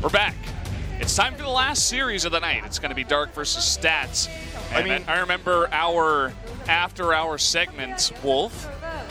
We're back. It's time for the last series of the night. It's going to be Dark versus Stats. And I remember our after-hour segment, Wolf,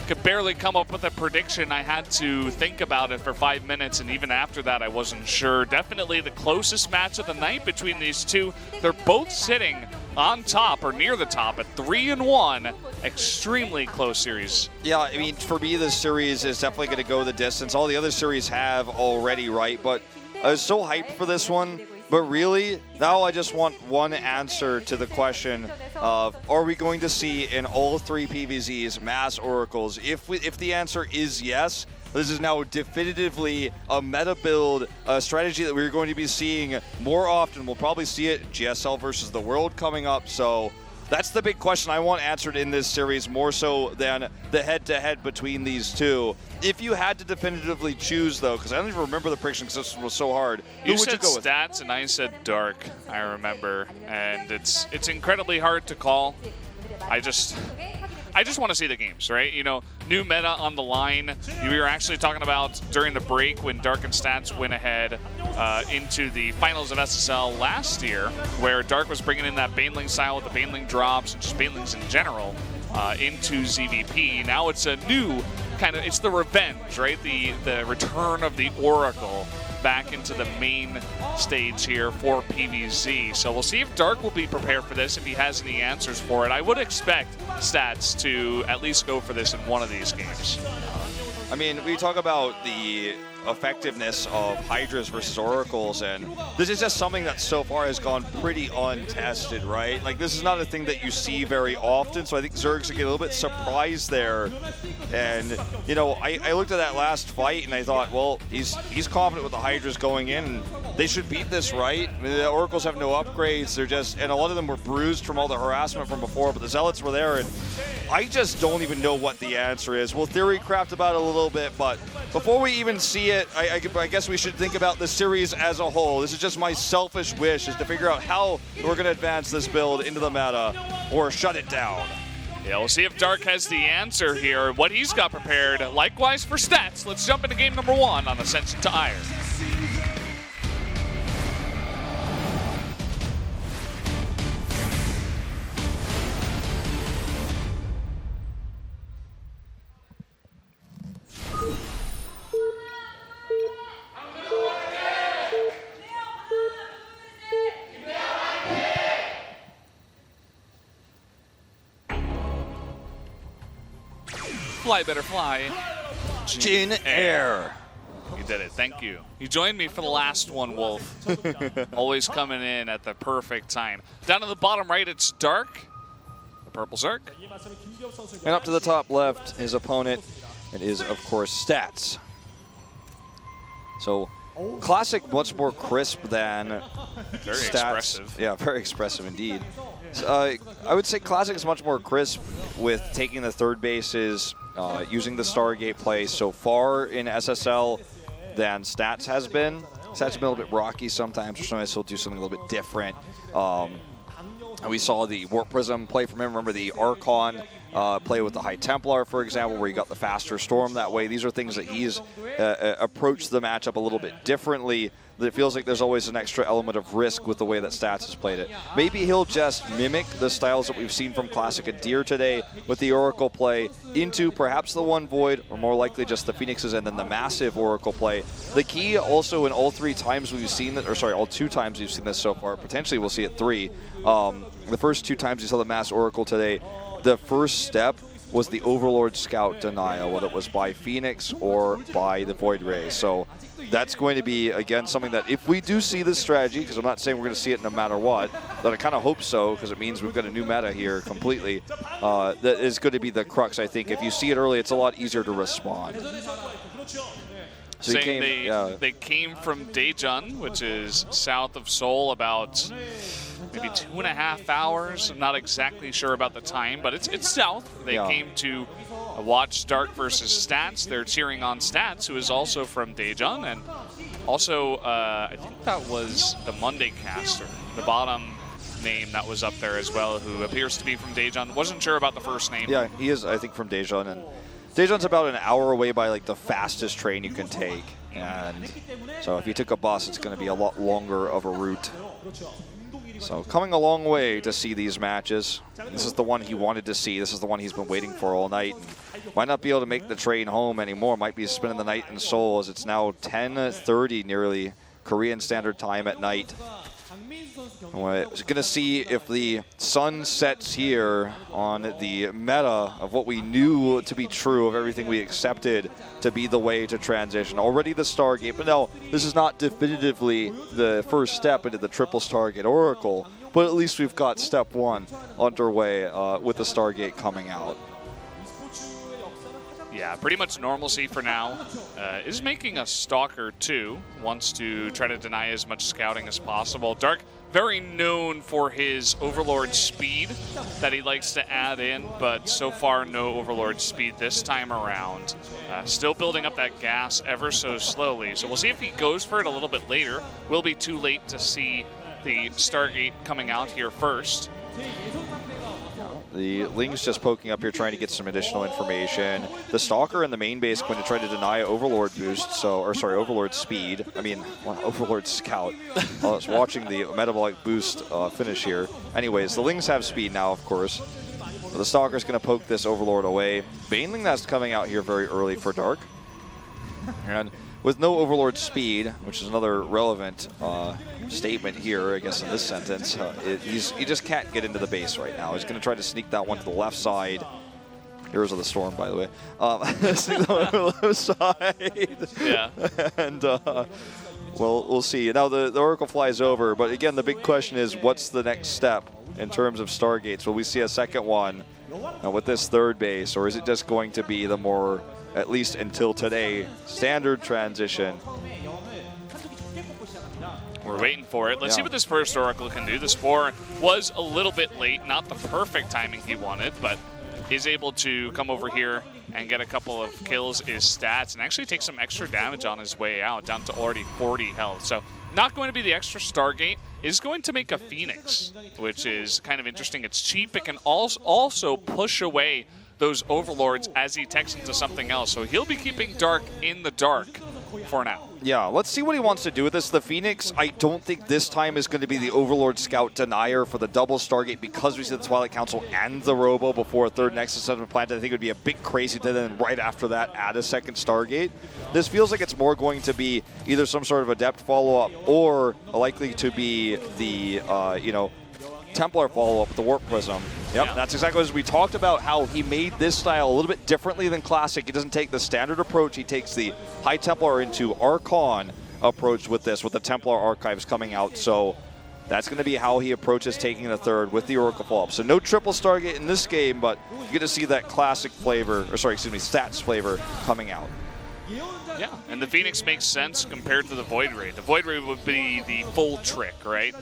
could barely come up with a prediction. I had to think about it for 5 minutes, and even after that, I wasn't sure. Definitely the closest match of the night between these two. They're both sitting on top or near the top at 3-1. Extremely close series. Yeah, I mean, for me, this series is definitely going to go the distance. All the other series have already, right? But I was so hyped for this one. But really, now I just want one answer to the question of, are we going to see in all three PVZs mass oracles? If the answer is yes, this is now definitively a meta build strategy that we're going to be seeing more often. We'll probably see it GSL versus the World coming up. So that's the big question I want answered in this series, more so than the head-to-head between these two. If you had to definitively choose, though, because I don't even remember the prediction because this was so hard, who would you go with? Stats and I said Dark, I remember. And it's incredibly hard to call. I just want to see the games, right? You know, new meta on the line. We were actually talking about during the break when Dark and Stats went ahead into the finals of SSL last year, where Dark was bringing in that Baneling style with the Baneling drops and just Banelings in general into ZVP. Now it's a new kind of, it's the revenge, right? The return of the Oracle back into the main stage here for PVZ. So we'll see if Dark will be prepared for this, if he has any answers for it. I would expect Stats to at least go for this in one of these games. I mean, we talk about the effectiveness of Hydras versus Oracles, and this is just something that so far has gone pretty untested, right? Like, this is not a thing that you see very often, so I think Zerg's gonna get a little bit surprised there. And, you know, I looked at that last fight and I thought, well, he's confident with the Hydras going in, and they should beat this, right? I mean, the Oracles have no upgrades, they're just, and a lot of them were bruised from all the harassment from before, but the Zealots were there, and I just don't even know what the answer is. We'll theory craft about it a little bit, but before we even see it, I guess we should think about the series as a whole. This is just my selfish wish, is to figure out how we're going to advance this build into the meta or shut it down. Yeah, we'll see if Dark has the answer here, what he's got prepared. Likewise for Stats. Let's jump into game number 1 on Ascension to Iron. Fly better fly. Jin Air. You did it. Thank you. You joined me for the last one, Wolf. Always coming in at the perfect time. Down to the bottom right, it's Dark. The purple Zerg. And up to the top left, his opponent, it is, of course, Stats. So, Classic much more crisp than very Stats. Expressive. Yeah, very expressive indeed. So, I would say Classic is much more crisp with taking the third bases, using the Stargate play so far in SSL than Stats has been. Stats has been a little bit rocky sometimes, or sometimes he'll do something a little bit different. And we saw the Warp Prism play from him. Remember the Archon play with the High Templar, for example, where he got the faster Storm that way. These are things that he's approached the matchup a little bit differently. That it feels like there's always an extra element of risk with the way that Stats has played it. Maybe he'll just mimic the styles that we've seen from Classic and Deer today with the Oracle play into perhaps the one Void, or more likely just the Phoenixes and then the massive Oracle play. The key also in all 3 times we've seen that, or sorry, all 2 times we've seen this so far, potentially we'll see it 3. The first 2 times you saw the Mass Oracle today, the first step was the Overlord Scout denial, whether it was by Phoenix or by the Void Ray. So that's going to be, again, something that if we do see this strategy, because I'm not saying we're going to see it no matter what, but I kind of hope so, because it means we've got a new meta here completely, that is going to be the crux, I think. If you see it early, it's a lot easier to respond. So they came from Daejeon, which is south of Seoul, about maybe 2.5 hours. I'm not exactly sure about the time, but it's south. They came to watch Dark versus Stats. They're cheering on Stats, who is also from Daejeon, and also I think that was the Monday caster, the bottom name that was up there as well, who appears to be from Daejeon. Wasn't sure about the first name. Yeah, he is, I think, from Daejeon, and Daejeon's about an hour away by like the fastest train you can take. And so if you took a bus, it's going to be a lot longer of a route. So coming a long way to see these matches. This is the one he wanted to see. This is the one he's been waiting for all night. Might not be able to make the train home anymore. Might be spending the night in Seoul, as it's now 10:30 nearly Korean Standard Time at night. We're going to see if the sun sets here on the meta of what we knew to be true, of everything we accepted to be the way to transition. Already the Stargate, but no, this is not definitively the first step into the triple Stargate Oracle, but at least we've got step one underway with the Stargate coming out. Yeah, pretty much normalcy for now. Is making a Stalker too. Wants to try to deny as much scouting as possible. Dark, very known for his Overlord speed that he likes to add in, but so far no Overlord speed this time around. Still building up that gas ever so slowly. So we'll see if he goes for it a little bit later. Will be too late to see the Stargate coming out here first. The Ling's just poking up here, trying to get some additional information. The Stalker in the main base going to try to deny Overlord boost, Overlord speed. I mean, Overlord scout. I was watching the metabolic boost finish here. Anyways, the Lings have speed now, of course. But the Stalker's going to poke this Overlord away. Baneling that's coming out here very early for Dark. And with no Overlord speed, which is another relevant statement here, I guess, in this sentence, he just can't get into the base right now. He's going to try to sneak that one to the left side. Heroes of the Storm, by the way. Sneak that one to the left side. Yeah. And we'll see. Now the Oracle flies over, but again, the big question is, what's the next step in terms of Stargates? Will we see a second one with this third base, or is it just going to be the more, at least until today, standard transition? We're waiting for it. Let's see what this first Oracle can do. The Spore was a little bit late, not the perfect timing he wanted, but is able to come over here and get a couple of kills, his stats, and actually take some extra damage on his way out, down to already 40 health. So not going to be the extra Stargate. Is going to make a Phoenix, which is kind of interesting. It's cheap. It can also push away those Overlords as he techs into something else. So he'll be keeping Dark in the dark for now. Yeah, let's see what he wants to do with this. The Phoenix, I don't think this time is going to be the Overlord Scout denier for the double Stargate, because we see the Twilight Council and the Robo before a third Nexus has been planted. I think it would be a bit crazy to then right after that add a second Stargate. This feels like it's more going to be either some sort of Adept follow-up or likely to be the, Templar follow-up with the Warp Prism. Yep, that's exactly as we talked about, how he made this style a little bit differently than Classic. He doesn't take the standard approach. He takes the High Templar into Archon approach with this, with the Templar Archives coming out. So that's going to be how he approaches taking the third with the Oracle follow-up. So no triple Stargate in this game, but you get to see that Classic flavor, stats flavor coming out. Yeah, and the Phoenix makes sense compared to the Void Ray. The Void Ray would be the full trick, right?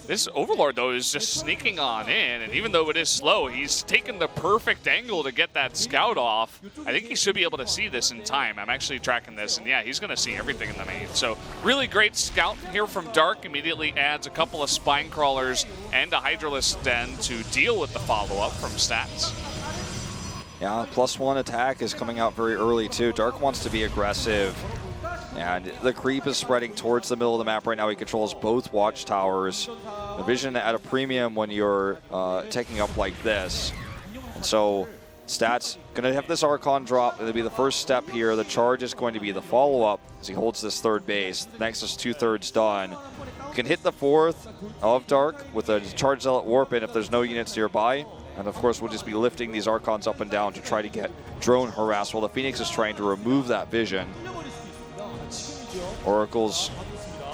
This Overlord, though, is just sneaking on in, and even though it is slow, he's taken the perfect angle to get that scout off. I think he should be able to see this in time. I'm actually tracking this, and yeah, he's going to see everything in the main. So really great scout here from Dark. Immediately adds a couple of Spine Crawlers and a Hydralisk Den to deal with the follow-up from stats. Yeah, +1 attack is coming out very early, too. Dark wants to be aggressive. And the creep is spreading towards the middle of the map right now. He controls both watchtowers. The vision at a premium when you're taking up like this. And so stats going to have this Archon drop. It'll be the first step here. The charge is going to be the follow-up as he holds this third base. Next is 2/3 done. You can hit the fourth of Dark with a Charge Zealot Warp in if there's no units nearby. And of course, we'll just be lifting these Archons up and down to try to get drone harass while the Phoenix is trying to remove that vision. Oracle's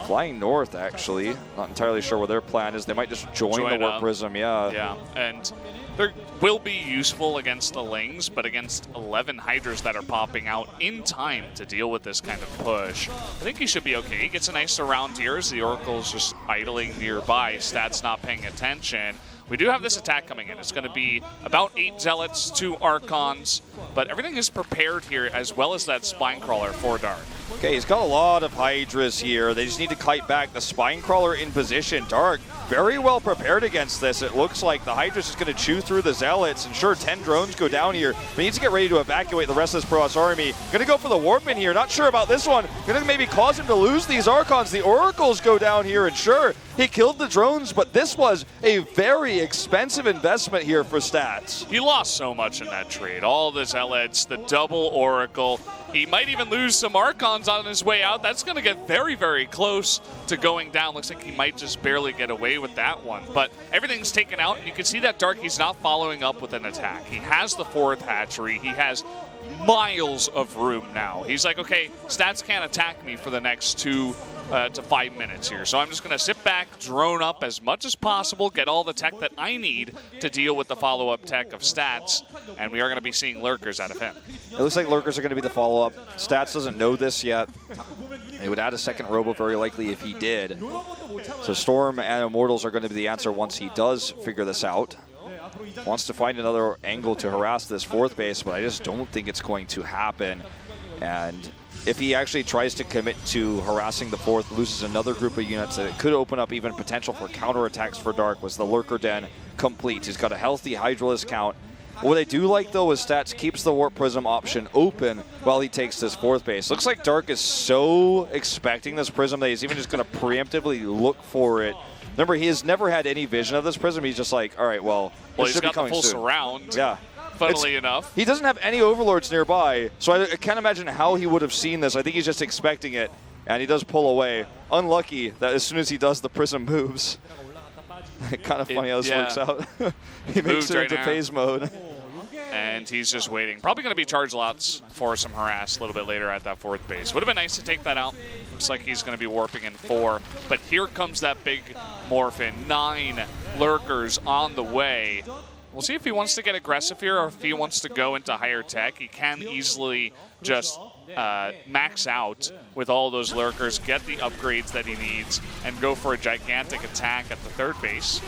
flying north, actually. Not entirely sure what their plan is. They might just join the Warp Prism, Yeah, and they will be useful against the Lings, but against 11 Hydras that are popping out in time to deal with this kind of push, I think he should be okay. He gets a nice surround here as the Oracle's just idling nearby. Stats not paying attention. We do have this attack coming in. It's going to be about 8 Zealots, 2 Archons, but everything is prepared here as well as that Spine Crawler for Dark. Okay, he's got a lot of Hydras here. They just need to kite back the Spine Crawler in position. Dark, very well prepared against this. It looks like the Hydras is going to chew through the Zealots, and sure, 10 drones go down here. But he needs to get ready to evacuate the rest of this Protoss army. Going to go for the Warpman here. Not sure about this one. Going to maybe cause him to lose these Archons. The Oracles go down here, and sure, he killed the drones, but this was a very expensive investment here for Stats. He lost so much in that trade. All the Zealots, the double Oracle. He might even lose some Archons on his way out. That's going to get very, very close to going down. Looks like he might just barely get away with that one. But everything's taken out, and you can see that Dark, he's not following up with an attack. He has the 4th hatchery. He has miles of room now. He's like, okay, Stats can't attack me for the next 2 to 5 minutes here. So I'm just going to sit back, drone up as much as possible, get all the tech that I need to deal with the follow-up tech of Stats, and we are going to be seeing Lurkers out of him. It looks like Lurkers are going to be the follow-up. Stats doesn't know this yet. They would add a second Robo very likely if he did. So Storm and Immortals are going to be the answer once he does figure this out. Wants to find another angle to harass this 4th base, but I just don't think it's going to happen. And if he actually tries to commit to harassing the 4th, loses another group of units that could open up even potential for counterattacks for Dark. Was the Lurker Den complete? He's got a healthy Hydralisk count. What I do like, though, is Stats keeps the Warp Prism option open while he takes this 4th base. Looks like Dark is so expecting this Prism that he's even just going to preemptively look for it. Remember, he has never had any vision of this Prism. He's just like, all right, well, he's got the full surround. Yeah. Funnily enough. He doesn't have any Overlords nearby, so I can't imagine how he would have seen this. I think he's just expecting it, and he does pull away. Unlucky that as soon as he does, the Prism moves. Kind of funny how this works out. He makes it into phase mode. And he's just waiting. Probably going to be charge lots for some harass a little bit later at that 4th base. Would have been nice to take that out. Looks like he's going to be warping in 4. But here comes that big Morphin. 9 Lurkers on the way. We'll see if he wants to get aggressive here or if he wants to go into higher tech. He can easily just max out with all those Lurkers, get the upgrades that he needs, and go for a gigantic attack at the 3rd base.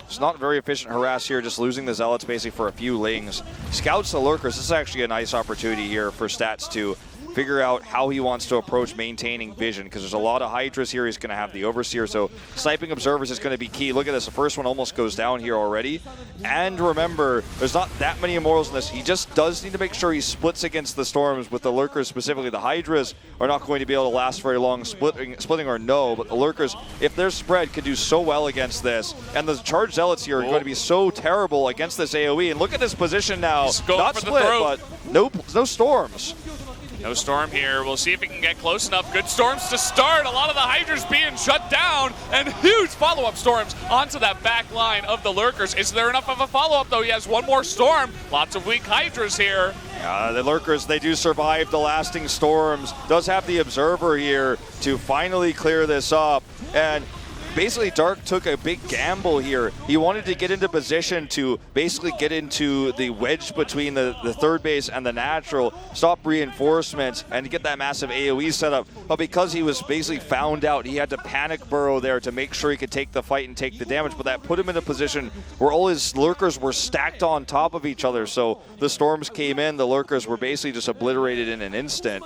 It's not very efficient harass here, just losing the Zealots basically for a few lings. Scouts the Lurkers. This is actually a nice opportunity here for Stats to figure out how he wants to approach maintaining vision, because there's a lot of Hydras here. He's going to have the Overseer, so sniping observers is going to be key. Look at this. The first one almost goes down here already. And remember, there's not that many Immortals in this. He just does need to make sure he splits against the Storms with the Lurkers, specifically the Hydras are not going to be able to last very long, splitting or no, but the Lurkers, if they're spread, could do so well against this. And the Charged Zealots here are going to be so terrible against this AoE. And look at this position now. Not split, but no Storms. No Storm here. We'll see if he can get close enough. Good Storms to start. A lot of the Hydras being shut down, and huge follow-up Storms onto that back line of the Lurkers. Is there enough of a follow-up, though? He has one more Storm. Lots of weak Hydras here. The Lurkers, they do survive the lasting Storms. Does have the Observer here to finally clear this up. And basically, Dark took a big gamble here. He wanted to get into position to basically get into the wedge between the 3rd base and the natural, stop reinforcements, and to get that massive AoE setup. But because he was basically found out, he had to panic burrow there to make sure he could take the fight and take the damage. But that put him in a position where all his Lurkers were stacked on top of each other. So the Storms came in, the Lurkers were basically just obliterated in an instant.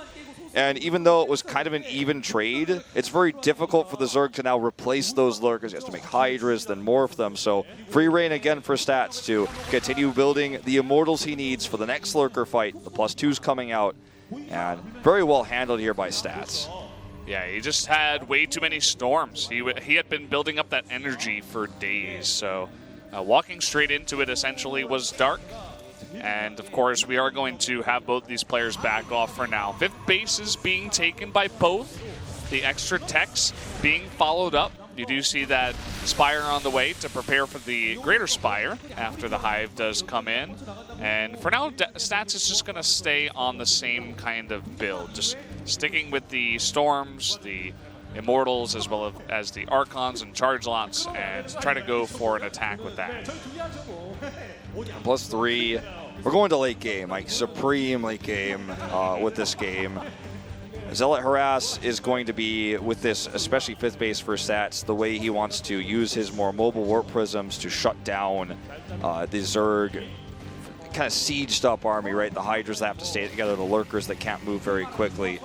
And even though it was kind of an even trade, it's very difficult for the Zerg to now replace those Lurkers. He has to make Hydras, then morph them. So free reign again for Stats to continue building the Immortals he needs for the next Lurker fight. The +2's coming out, and very well handled here by Stats. Yeah, he just had way too many Storms. He had been building up that energy for days. So walking straight into it essentially was Dark. And, of course, we are going to have both these players back off for now. 5th base is being taken by both. The extra techs being followed up. You do see that Spire on the way to prepare for the Greater Spire after the Hive does come in. And for now, Stats is just going to stay on the same kind of build. Just sticking with the Storms, the Immortals, as well as the Archons and Charge Lots, and try to go for an attack with that. +3. We're going to late game, like supreme late game with this game. Zealot Harass is going to be, with this, especially 5th base for Stats, the way he wants to use his more mobile Warp Prisms to shut down the Zerg kind of sieged up army, right? The Hydras that have to stay together, the Lurkers that can't move very quickly.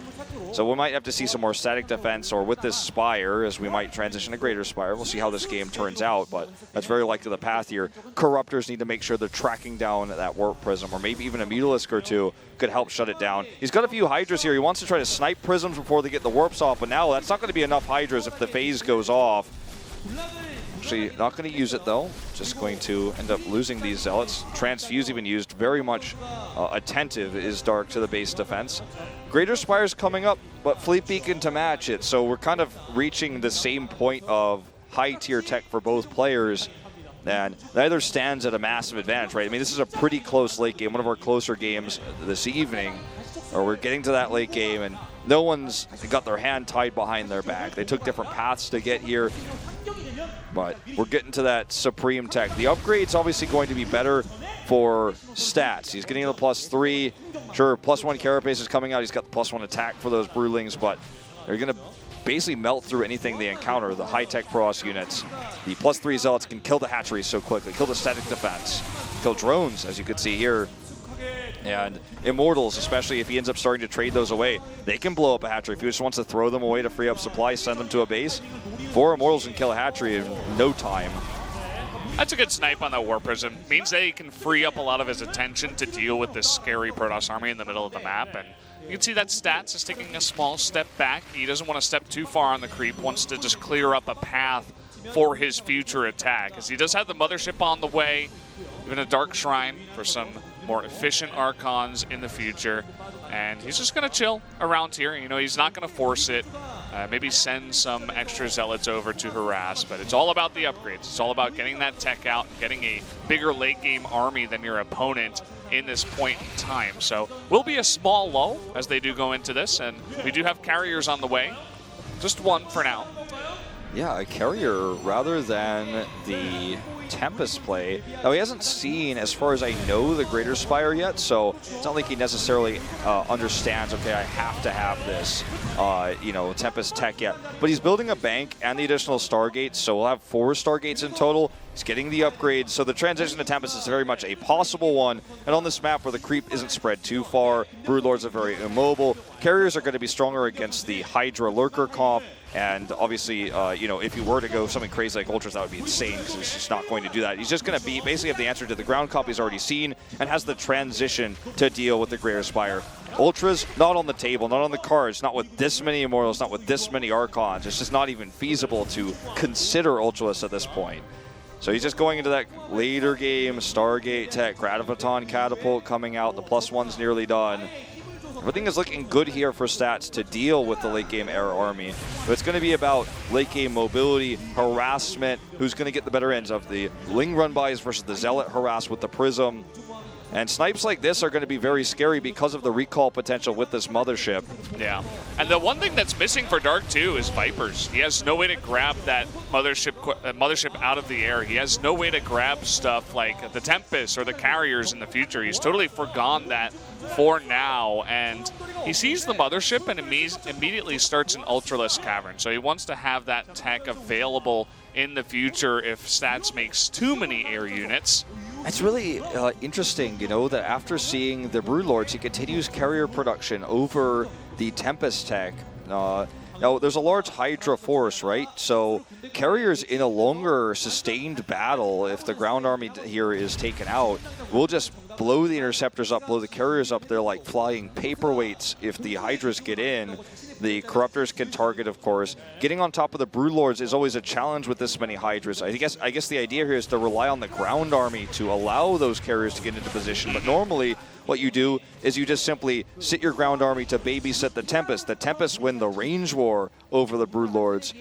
So we might have to see some more static defense, or with this Spire, as we might transition to Greater Spire. We'll see how this game turns out, but that's very likely the path here. Corruptors need to make sure they're tracking down that Warp Prism, or maybe even a Mutalisk or two could help shut it down. He's got a few Hydras here. He wants to try to snipe Prisms before they get the Warps off, but now that's not going to be enough Hydras if the phase goes off. Actually, not going to use it though. Just going to end up losing these Zealots. Transfuse even used. Very much attentive is Dark to the base defense. Greater Spire's coming up, but Fleet Beacon to match it. So we're kind of reaching the same point of high tier tech for both players. And neither stands at a massive advantage, right? I mean, this is a pretty close late game, one of our closer games this evening. Or we're getting to that late game, and no one's got their hand tied behind their back. They took different paths to get here, but we're getting to that supreme tech. The upgrade's obviously going to be better for stats. He's getting the +3. Sure, +1 carapace is coming out. He's got the +1 attack for those Broodlings, but they're going to basically melt through anything they encounter. The high-tech Protoss units. The +3 Zealots can kill the hatcheries so quickly, kill the static defense, kill drones, as you can see here. And Immortals, especially if he ends up starting to trade those away, they can blow up a hatchery. If he just wants to throw them away to free up supply, send them to a base, 4 Immortals can kill a hatchery in no time. That's a good snipe on that War Prism. Means that he can free up a lot of his attention to deal with this scary Protoss army in the middle of the map. And you can see that Stats is taking a small step back. He doesn't want to step too far on the creep, wants to just clear up a path for his future attack. As he does have the Mothership on the way, even a Dark Shrine for some more efficient Archons in the future. And he's just going to chill around here. You know, he's not going to force it. Maybe send some extra Zealots over to harass, but it's all about the upgrades. It's all about getting that tech out and getting a bigger late game army than your opponent in this point in time. So will be a small lull as they do go into this, and we do have carriers on the way. Just one for now. Yeah, a carrier rather than the Tempest play. Now, he hasn't seen, as far as I know, the Greater Spire yet, so it's not like he necessarily understands, okay, I have to have this, you know, Tempest tech yet. But he's building a bank and the additional Stargates, so we'll have 4 Stargates in total. He's getting the upgrades, so the transition to Tempest is very much a possible one. And on this map where the creep isn't spread too far, Broodlords are very immobile. Carriers are going to be stronger against the Hydra Lurker comp. And obviously, you know, if you were to go something crazy like Ultras, that would be insane because he's just not going to do that. He's just going to be basically have the answer to the ground comp he's already seen and has the transition to deal with the Greater Spire. Ultras, not on the table, not on the cards, not with this many Immortals, not with this many Archons. It's just not even feasible to consider Ultras at this point. So he's just going into that later game, Stargate tech, Gratifiton Catapult coming out, the +1's nearly done. Everything is looking good here for Stats to deal with the late game era army. But it's going to be about late game mobility, harassment, who's going to get the better ends of the Ling run-bys versus the Zealot harass with the Prism. And snipes like this are going to be very scary because of the recall potential with this Mothership. Yeah, and the one thing that's missing for Dark too is Vipers. He has no way to grab that mothership out of the air. He has no way to grab stuff like the Tempest or the Carriers in the future. He's totally forgone that for now, and he sees the Mothership and immediately starts an Ultralisk Cavern. So he wants to have that tech available in the future if Stats makes too many air units. It's really interesting, you know, that after seeing the Broodlords, he continues carrier production over the Tempest tech. Now, there's a large Hydra force, right? So carriers in a longer sustained battle, if the ground army here is taken out, will just blow the interceptors up, blow the carriers up. They're like flying paperweights if the Hydras get in. The Corruptors can target, of course. Getting on top of the Broodlords is always a challenge with this many Hydras. I guess the idea here is to rely on the ground army to allow those carriers to get into position. But normally, what you do is you just simply sit your ground army to babysit the Tempest. The Tempest win the range war over the Broodlords.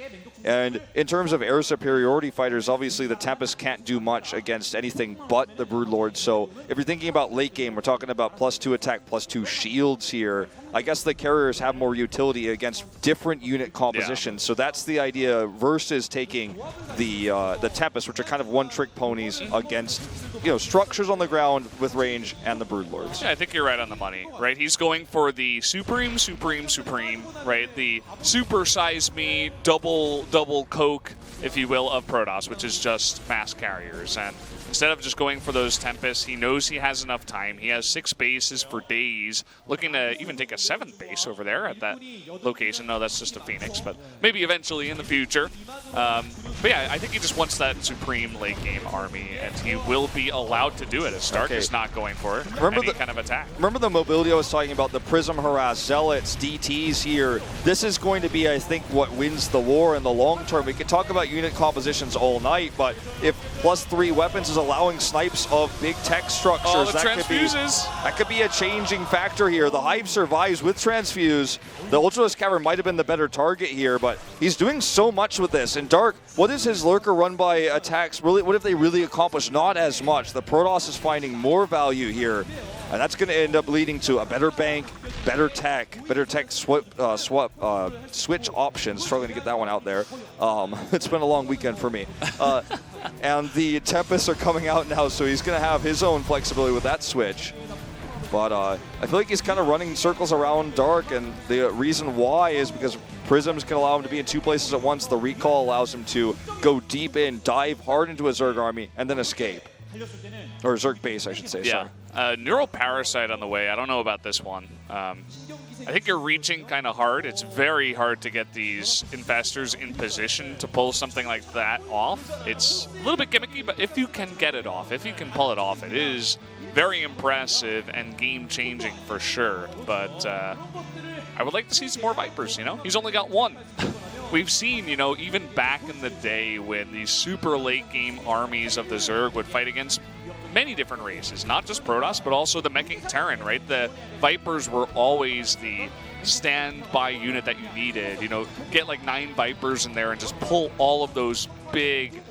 And in terms of air superiority fighters, obviously the Tempest can't do much against anything but the Broodlords. So if you're thinking about late game, we're talking about +2 attack, +2 shields here. I guess the carriers have more utility against different unit compositions. Yeah. So that's the idea versus taking the Tempest, which are kind of one-trick ponies against, you know, structures on the ground with range and the Broodlords. Yeah, I think you're right on the money, right? He's going for the Supreme, right? The super size me, double Coke if you will, of Protoss, which is just fast carriers. And instead of just going for those Tempests, he knows he has enough time. He has 6 bases for days, looking to even take a 7th base over there at that location. No, that's just a Phoenix, but maybe eventually in the future. But yeah, I think he just wants that supreme late game army, and he will be allowed to do it as Stark is not going for any kind of attack. Remember the mobility I was talking about, the Prism Harass, Zealots, DTs here. This is going to be, I think, what wins the war in the long term. We could talk about unit compositions all night, but if +3 weapons is allowing snipes of big tech structures, that could be a changing factor here. The Hive survives with Transfuse. The Ultralisk Cavern might have been the better target here, but he's doing so much with this. And Dark, what is his Lurker run by attacks? Really, what have they really accomplished? Not as much. The Protoss is finding more value here, and that's going to end up leading to a better bank, better tech switch options. Struggling to get that one out there. It's been a long weekend for me. And the Tempests are coming out now, so he's going to have his own flexibility with that switch. But I feel like he's kind of running circles around Dark, and the reason why is because Prisms can allow him to be in 2 places at once. The recall allows him to go deep in, dive hard into a Zerg army, and then escape. Or Zerg base, I should say. Yeah. Neural Parasite on the way. I don't know about this one. I think you're reaching kind of hard. It's very hard to get these investors in position to pull something like that off. It's a little bit gimmicky, but if you can get it off, if you can pull it off, it is very impressive and game-changing for sure. But I would like to see some more Vipers, you know? He's only got 1. We've seen, you know, even back in the day when these super late-game armies of the Zerg would fight against many different races, not just Protoss, but also the Meching Terran, right? The Vipers were always the standby unit that you needed. You know, get like 9 Vipers in there and just pull all of those big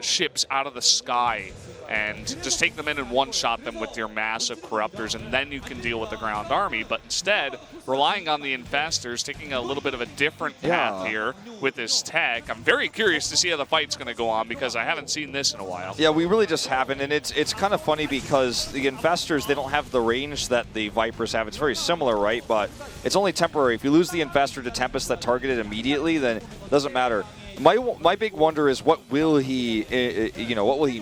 ships out of the sky and just take them in and one-shot them with your massive corruptors, and then you can deal with the ground army. But instead, relying on the infestors, taking a little bit of a different path here with this tech. I'm very curious to see how the fight's going to go on, because I haven't seen this in a while. Yeah, we really just haven't, and it's kind of funny because the infestors, they don't have the range that the Vipers have. It's very similar, right? But it's only temporary. If you lose the infestor to Tempest that targeted immediately, then it doesn't matter. My big wonder is what will he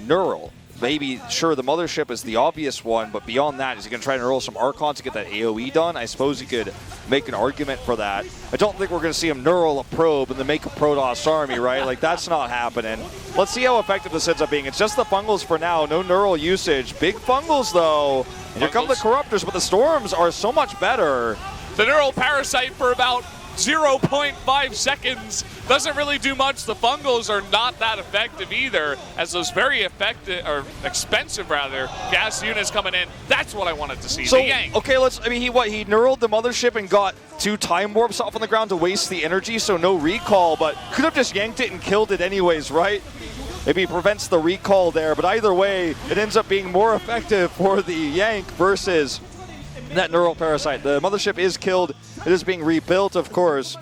neural? Maybe, sure, the Mothership is the obvious one, but beyond that, is he going to try and roll some Archon to get that AoE done? I suppose he could make an argument for that. I don't think we're going to see him neural a probe and then make a Protoss army, right? Like, that's not happening. Let's see how effective this ends up being. It's just the Fungals for now, no neural usage. Big Fungals, though. And here come the Corruptors, but the Storms are so much better. The Neural Parasite for about 0.5 seconds doesn't really do much. The Fungals are not that effective either, as those very effective, or expensive rather, gas units coming in. That's what I wanted to see. So, the yank. Okay, he neuraled the Mothership and got 2 time warps off on the ground to waste the energy, so no recall, but could have just yanked it and killed it anyways, right? Maybe he prevents the recall there, but either way, it ends up being more effective for the yank versus that Neural Parasite. The Mothership is killed. It is being rebuilt, of course.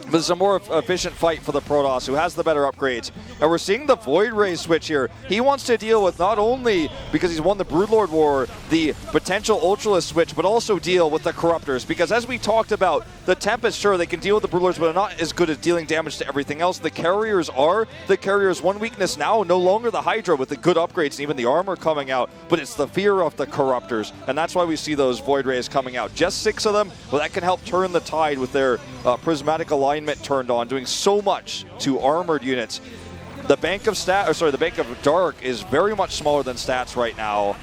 But it's a more efficient fight for the Protoss, who has the better upgrades. And we're seeing the Void Ray switch here. He wants to deal with not only, because he's won the Broodlord War, the potential Ultralisk switch, but also deal with the Corruptors. Because as we talked about, the Tempest, sure, they can deal with the Broodlords, but are not as good at dealing damage to everything else. The Carriers are. The Carriers' one weakness now, no longer the Hydra with the good upgrades and even the armor coming out, but it's the fear of the Corruptors. And that's why we see those Void Rays coming out. Just 6 of them, well, that can help turn the tide with their prismatic alignment turned on, doing so much to armored units. The bank of the bank of Dark is very much smaller than stats right now.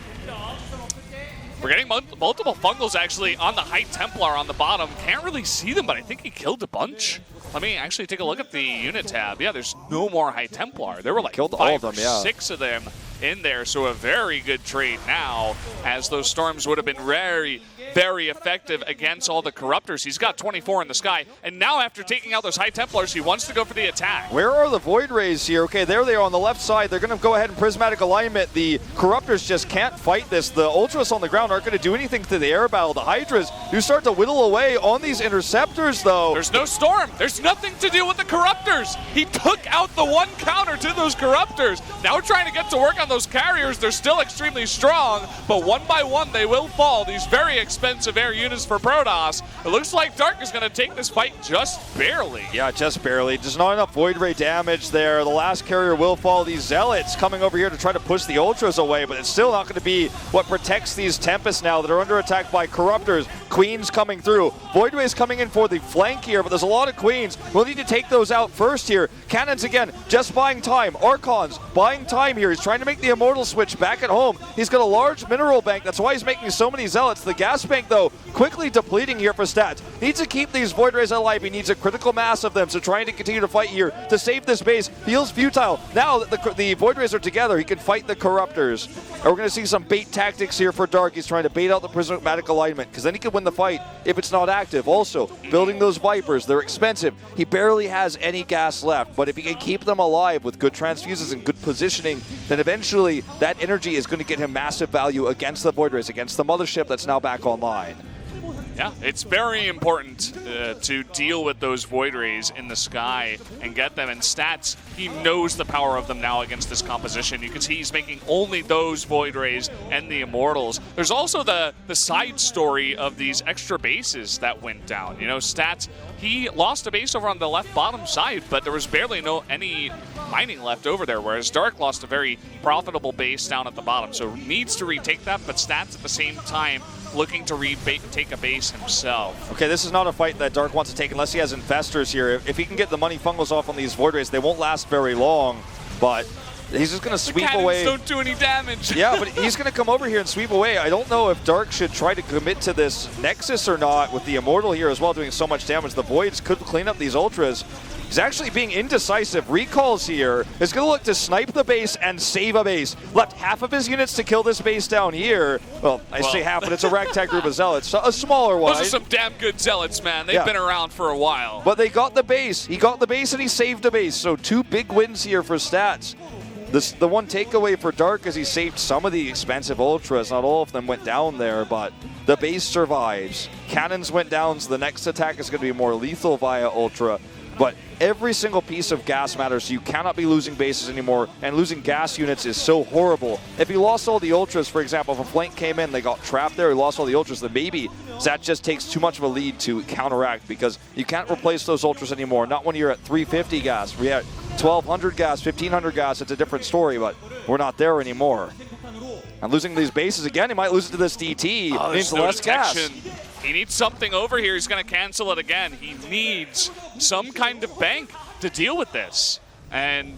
We're getting multiple Fungals actually on the High Templar on the bottom. Can't really see them, but I think he killed a bunch. Let me actually take a look at the unit tab. Yeah, there's no more High Templar. There were like killed 5 all of them, or 6 of them in there, so a very good trade now, as those Storms would have been very, very effective against all the Corruptors. He's got 24 in the sky, and now after taking out those High Templars, he wants to go for the attack. Where are the Void Rays here? Okay, there they are on the left side. They're going to go ahead and prismatic alignment. The Corruptors just can't fight this. The Ultras on the ground aren't going to do anything to the air battle. The Hydras do start to whittle away on these Interceptors, though. There's no Storm. There's nothing to do with the Corruptors. He took out the one counter to those Corruptors. Now we're trying to get to work on the those carriers, they're still extremely strong, but one by one they will fall. These very expensive air units for Protoss. It looks like Dark is going to take this fight just barely. Yeah, just barely. There's not enough Void Ray damage there. The last carrier will fall. These Zealots coming over here to try to push the Ultras away, but it's still not going to be what protects these Tempests now that are under attack by Corruptors. Queens coming through. Void Ray's coming in for the flank here, but there's a lot of Queens. We'll need to take those out first here. Cannons again, just buying time. Archons buying time here. He's trying to make the Immortal switch back at home. He's got a large mineral bank. That's why he's making so many Zealots. The gas bank, though, quickly depleting here for Stats. Needs to keep these Void Rays alive. He needs a critical mass of them, so trying to continue to fight here to save this base feels futile. Now that the Void Rays are together, he can fight the Corruptors. And we're going to see some bait tactics here for Dark. He's trying to bait out the prismatic alignment, because then he can win the fight if it's not active. Also, building those Vipers, they're expensive. He barely has any gas left, but if he can keep them alive with good transfuses and good positioning, then eventually that energy is going to get him massive value against the Void Rays, against the mothership that's now back online. Yeah, it's very important to deal with those Void Rays in the sky and get them. And Stats, he knows the power of them now against this composition. You can see he's making only those Void Rays and the Immortals. There's also the side story of these extra bases that went down. You know, Stats, he lost a base over on the left bottom side, but there was barely any mining left over there, whereas Dark lost a very profitable base down at the bottom. So needs to retake that, but Stats at the same time looking to take a base himself. Okay, this is not a fight that Dark wants to take unless he has Infestors here. If he can get the money fungals off on these Void Rays, they won't last very long, but he's just going to sweep away. Don't do any damage. Yeah, but he's going to come over here and sweep away. I don't know if Dark should try to commit to this Nexus or not with the Immortal here as well, doing so much damage. The Voids could clean up these Ultras. He's actually being indecisive. Recalls here is going to look to snipe the base and save a base. Left half of his units to kill this base down here. Well, I say half, but it's a ragtag group of Zealots. So a smaller one. Those are some damn good Zealots, man. They've been around for a while. But they got the base. He got the base and he saved a base. So 2 big wins here for Stats. The one takeaway for Dark is he saved some of the expensive Ultras. Not all of them went down there, but the base survives. Cannons went down, so the next attack is going to be more lethal via Ultra. But every single piece of gas matters, so you cannot be losing bases anymore, and losing gas units is so horrible. If he lost all the Ultras, for example, if a flank came in, they got trapped there, he lost all the Ultras, then maybe that just takes too much of a lead to counteract, because you can't replace those Ultras anymore. Not when you're at 350 gas. We had 1,200 gas, 1,500 gas, it's a different story, but we're not there anymore. And losing these bases again, he might lose it to this DT. Oh, means no less detection. gas. He needs something over here. He's going to cancel it again. He needs some kind of bank to deal with this. And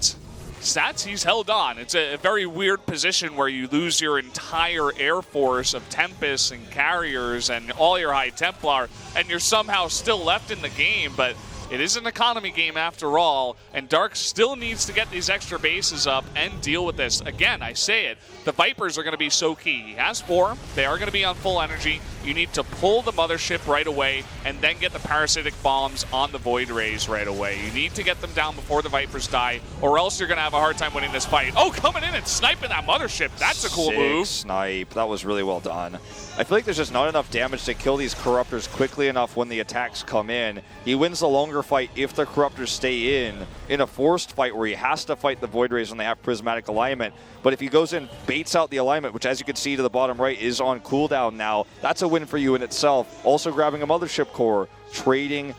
Stats, he's held on. It's a very weird position where you lose your entire air force of Tempests and carriers and all your High Templar, and you're somehow still left in the game. But it is an economy game after all, and Dark still needs to get these extra bases up and deal with this. Again, I say it, the Vipers are going to be so key. He has 4. They are going to be on full energy. You need to pull the mothership right away and then get the parasitic bombs on the Void Rays right away. You need to get them down before the Vipers die, or else you're going to have a hard time winning this fight. Oh, coming in and sniping that mothership. That's a cool move. Snipe. That was really well done. I feel like there's just not enough damage to kill these Corruptors quickly enough when the attacks come in. He wins the longer fight if the Corruptors stay in a forced fight where he has to fight the Void Rays when they have prismatic alignment. But if he goes in, baits out the alignment, which as you can see to the bottom right is on cooldown now, that's a win for you in itself. Also grabbing a mothership core, trading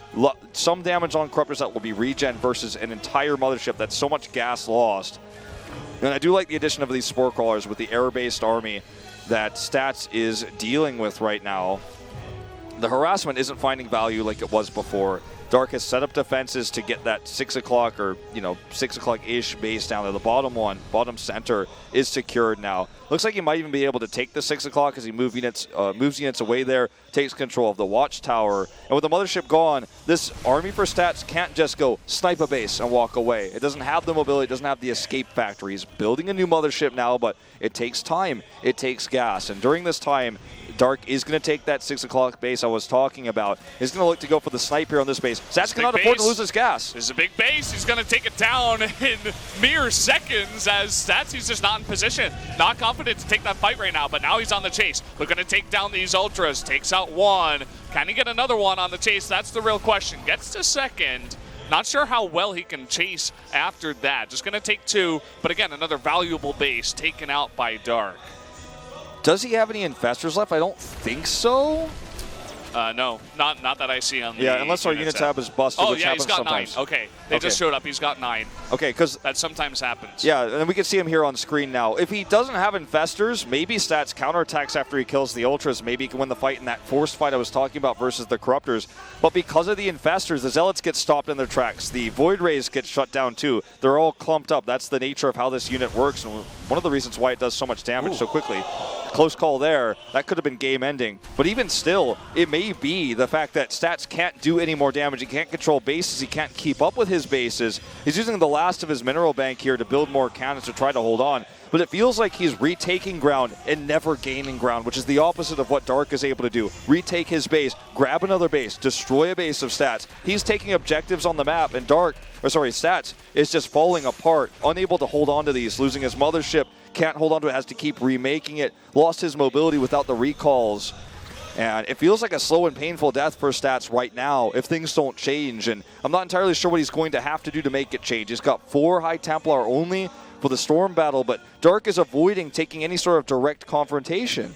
some damage on Corruptors that will be regen versus an entire mothership. That's so much gas lost. And I do like the addition of these Spore Crawlers with the air-based army that Stats is dealing with right now. The harassment isn't finding value like it was before. Dark has set up defenses to get that 6 o'clock or, 6 o'clock-ish base down there. The bottom center is secured now. Looks like he might even be able to take the 6 o'clock as he moves units away there, takes control of the watchtower. And with the mothership gone, this army for Stats can't just go snipe a base and walk away. It doesn't have the mobility, it doesn't have the escape factor. He's building a new mothership now, but it takes time. It takes gas. And during this time, Dark is going to take that 6 o'clock base I was talking about. He's going to look to go for the snipe here on this base. Stats cannot afford to lose his gas. This is a big base. He's going to take it down in mere seconds as Stats, he's just not in position. Not confident to take that fight right now, but now he's on the chase. Looking to take down these Ultras. Takes out one. Can he get another one on the chase? That's the real question. Gets to second. Not sure how well he can chase after that. Just going to take 2, but again, another valuable base taken out by Dark. Does he have any infestors left? I don't think so. No, not that I see on the unless our unit tab is busted, which happens he's got sometimes. 9. Okay, they just showed up. He's got 9. Okay, because that sometimes happens. Yeah, and we can see him here on screen now. If he doesn't have infestors, maybe Stats counterattacks after he kills the Ultras. Maybe he can win the fight in that forced fight I was talking about versus the Corruptors. But because of the infestors, the Zealots get stopped in their tracks. The Void Rays get shut down too. They're all clumped up. That's the nature of how this unit works, and one of the reasons why it does so much damage so quickly. Close call there. That could have been game ending. But even still, it may be the fact that Stats can't do any more damage. He can't control bases. He can't keep up with his bases. He's using the last of his mineral bank here to build more cannons to try to hold on. But it feels like he's retaking ground and never gaining ground, which is the opposite of what Dark is able to do. Retake his base, grab another base, destroy a base of Stats. He's taking objectives on the map, and Stats is just falling apart, unable to hold on to these, losing his mothership, can't hold on to it, has to keep remaking it, lost his mobility without the recalls. And it feels like a slow and painful death for Stats right now if things don't change. And I'm not entirely sure what he's going to have to do to make it change. He's got 4 High Templar only for the Storm battle, but Dark is avoiding taking any sort of direct confrontation.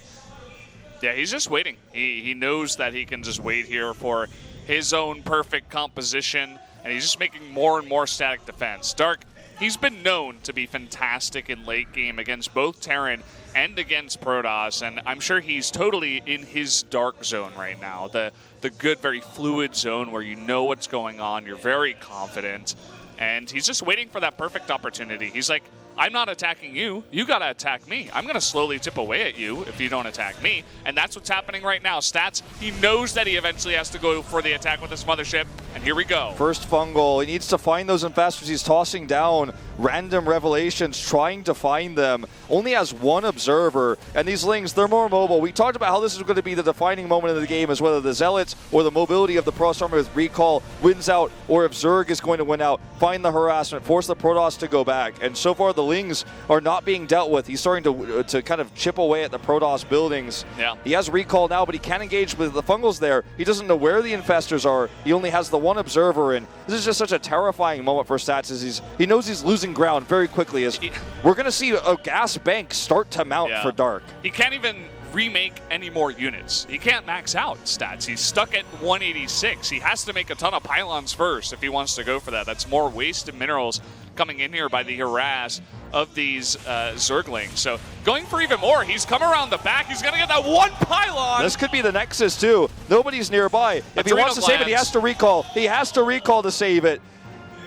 Yeah, he's just waiting. He knows that he can just wait here for his own perfect composition, and he's just making more and more static defense. Dark, he's been known to be fantastic in late game against both Terran and against Protoss, and I'm sure he's totally in his dark zone right now. The good, very fluid zone where you know what's going on, you're very confident, and he's just waiting for that perfect opportunity. He's like, I'm not attacking you. You got to attack me. I'm going to slowly tip away at you if you don't attack me. And that's what's happening right now. Stats, he knows that he eventually has to go for the attack with his mothership. And here we go. First fungal. He needs to find those infestors. He's tossing down random revelations, trying to find them. Only has 1 observer. And these Lings, they're more mobile. We talked about how this is going to be the defining moment of the game, is whether the Zealots or the mobility of the Protoss army with recall wins out, or if Zerg is going to win out, find the harassment, force the Protoss to go back. And so far, the Lings are not being dealt with. He's starting to kind of chip away at the Protoss buildings. Yeah. He has recall now, but he can't engage with the Fungals there. He doesn't know where the infestors are. He only has the 1 observer, and this is just such a terrifying moment for Stats, as he knows he's losing ground very quickly. As we're going to see a gas bank start to mount for Dark. He can't even remake any more units. He can't max out Stats. He's stuck at 186. He has to make a ton of pylons first if he wants to go for that. That's more wasted minerals coming in here by the harass of these Zerglings. So going for even more. He's come around the back. He's going to get that 1 pylon. This could be the Nexus too. Nobody's nearby. If he wants to save it, he has to recall. He has to recall to save it.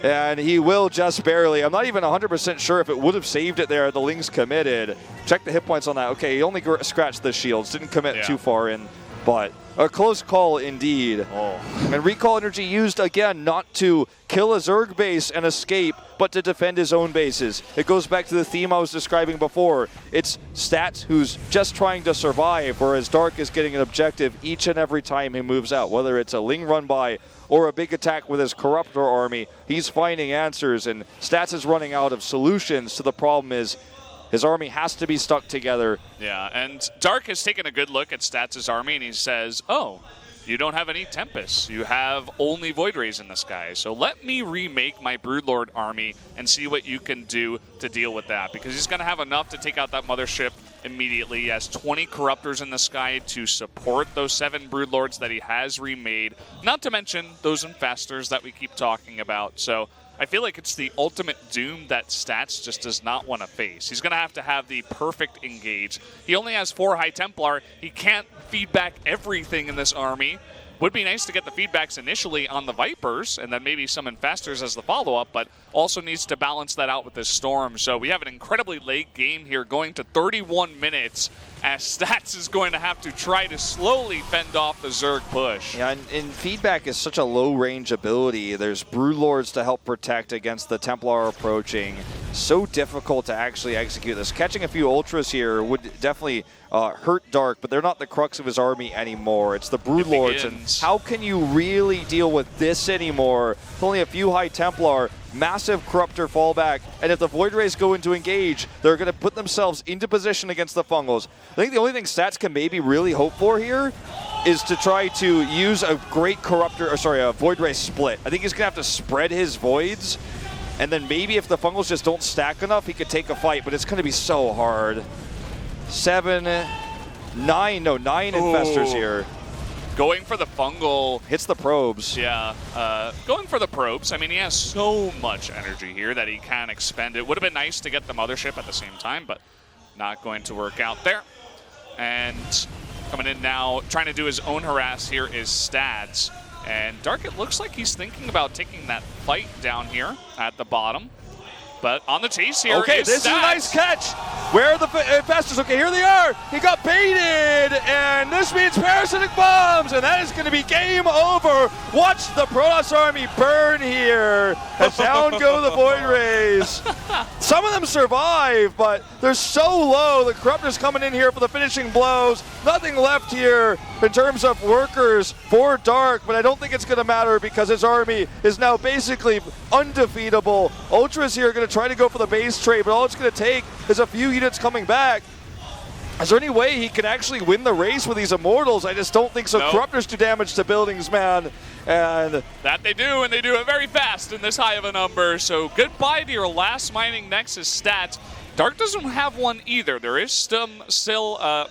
And he will just barely. I'm not even 100% sure if it would have saved it there. The Lings committed. Check the hit points on that. Okay, he only scratched the shields. Didn't commit too far in. But a close call indeed. And recall energy used again not to kill a Zerg base and escape, but to defend his own bases. It goes back to the theme I was describing before. It's Stats who's just trying to survive, whereas Dark is getting an objective each and every time he moves out. Whether it's a Ling run by or a big attack with his Corruptor army, he's finding answers, and Stats is running out of solutions. So the problem is his army has to be stuck together. Yeah, and Dark has taken a good look at Stats' army, and he says, oh, you don't have any Tempests. You have only Void Rays in the sky. So let me remake my Broodlord army and see what you can do to deal with that, because he's going to have enough to take out that mothership immediately. He has 20 Corruptors in the sky to support those 7 Broodlords that he has remade, not to mention those Infestors that we keep talking about. So I feel like it's the ultimate doom that Stats just does not want to face. He's going to have the perfect engage. He only has 4 High Templar. He can't feed back everything in this army. Would be nice to get the feedbacks initially on the Vipers and then maybe some Infestors as the follow-up, but also needs to balance that out with this Storm. So we have an incredibly late game here going to 31 minutes as Stats is going to have to try to slowly fend off the Zerg push. Yeah, and feedback is such a low-range ability. There's Broodlords to help protect against the Templar approaching. So difficult to actually execute this. Catching a few Ultras here would definitely hurt Dark, but they're not the crux of his army anymore. It's the Broodlords, and how can you really deal with this anymore? With only a few High Templar, massive Corruptor fallback, and if the Void Rays go into engage, they're going to put themselves into position against the Fungals. I think the only thing Stats can maybe really hope for here is to try to use a great a Void Ray split. I think he's going to have to spread his Voids, and then maybe if the Fungals just don't stack enough, he could take a fight, but it's going to be so hard. 9 Infestors here. Going for the Fungal. Hits the probes. Yeah, going for the probes. I mean, he has so much energy here that he can expend. It would have been nice to get the Mothership at the same time, but not going to work out there. And coming in now, trying to do his own harass here is Stads. And Dark, it looks like he's thinking about taking that fight down here at the bottom. But on the chase here okay, is this Stads. is a nice catch. Where are the Infestors? Okay, here they are. He got baited, and this means Parasitic Bombs, and that is going to be game over. Watch the Protoss army burn here as down go the Void Rays. Some of them survive, but they're so low. The Corruptor's coming in here for the finishing blows. Nothing left here in terms of workers for Dark, but I don't think it's going to matter because his army is now basically undefeatable. Ultras here are going to try to go for the base trade, but all it's going to take is a few units coming back. Is there any way he can actually win the race with these Immortals? I just don't think so. Nope. Corruptors do damage to buildings, man. And that they do, and they do it very fast in this high of a number. So goodbye to your last Mining Nexus stats. Dark doesn't have one either. There is still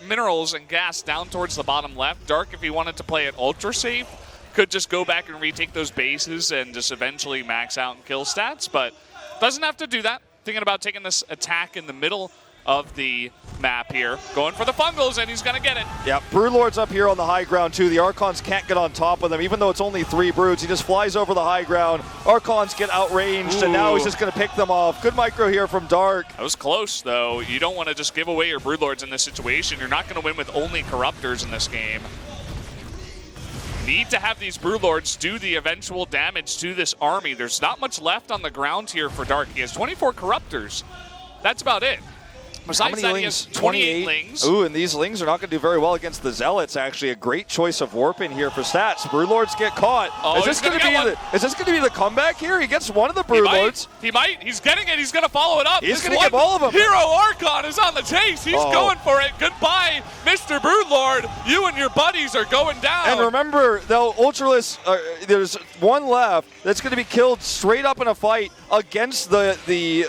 minerals and gas down towards the bottom left. Dark, if he wanted to play it ultra safe, could just go back and retake those bases and just eventually max out and kill stats, but doesn't have to do that. Thinking about taking this attack in the middle of the map here. Going for the Fungals, and he's going to get it. Yeah, Broodlord's up here on the high ground, too. The Archons can't get on top of them, even though it's only 3 Broods. He just flies over the high ground. Archons get outranged, and now he's just going to pick them off. Good micro here from Dark. That was close, though. You don't want to just give away your Broodlords in this situation. You're not going to win with only Corruptors in this game. Need to have these Broodlords do the eventual damage to this army. There's not much left on the ground here for Dark. He has 24 Corruptors. That's about it. Besides that, he has 28 Lings. Ooh, and these Lings are not going to do very well against the Zealots, actually. A great choice of warping here for stats. Broodlords get caught. Oh, is this going to be the comeback here? He gets one of the Broodlords. He might. He's getting it. He's going to follow it up. He's going to get all of them. Hero Archon is on the chase. He's going for it. Goodbye, Mr. Broodlord. You and your buddies are going down. And remember, though, Ultralisk, there's one left that's going to be killed straight up in a fight against the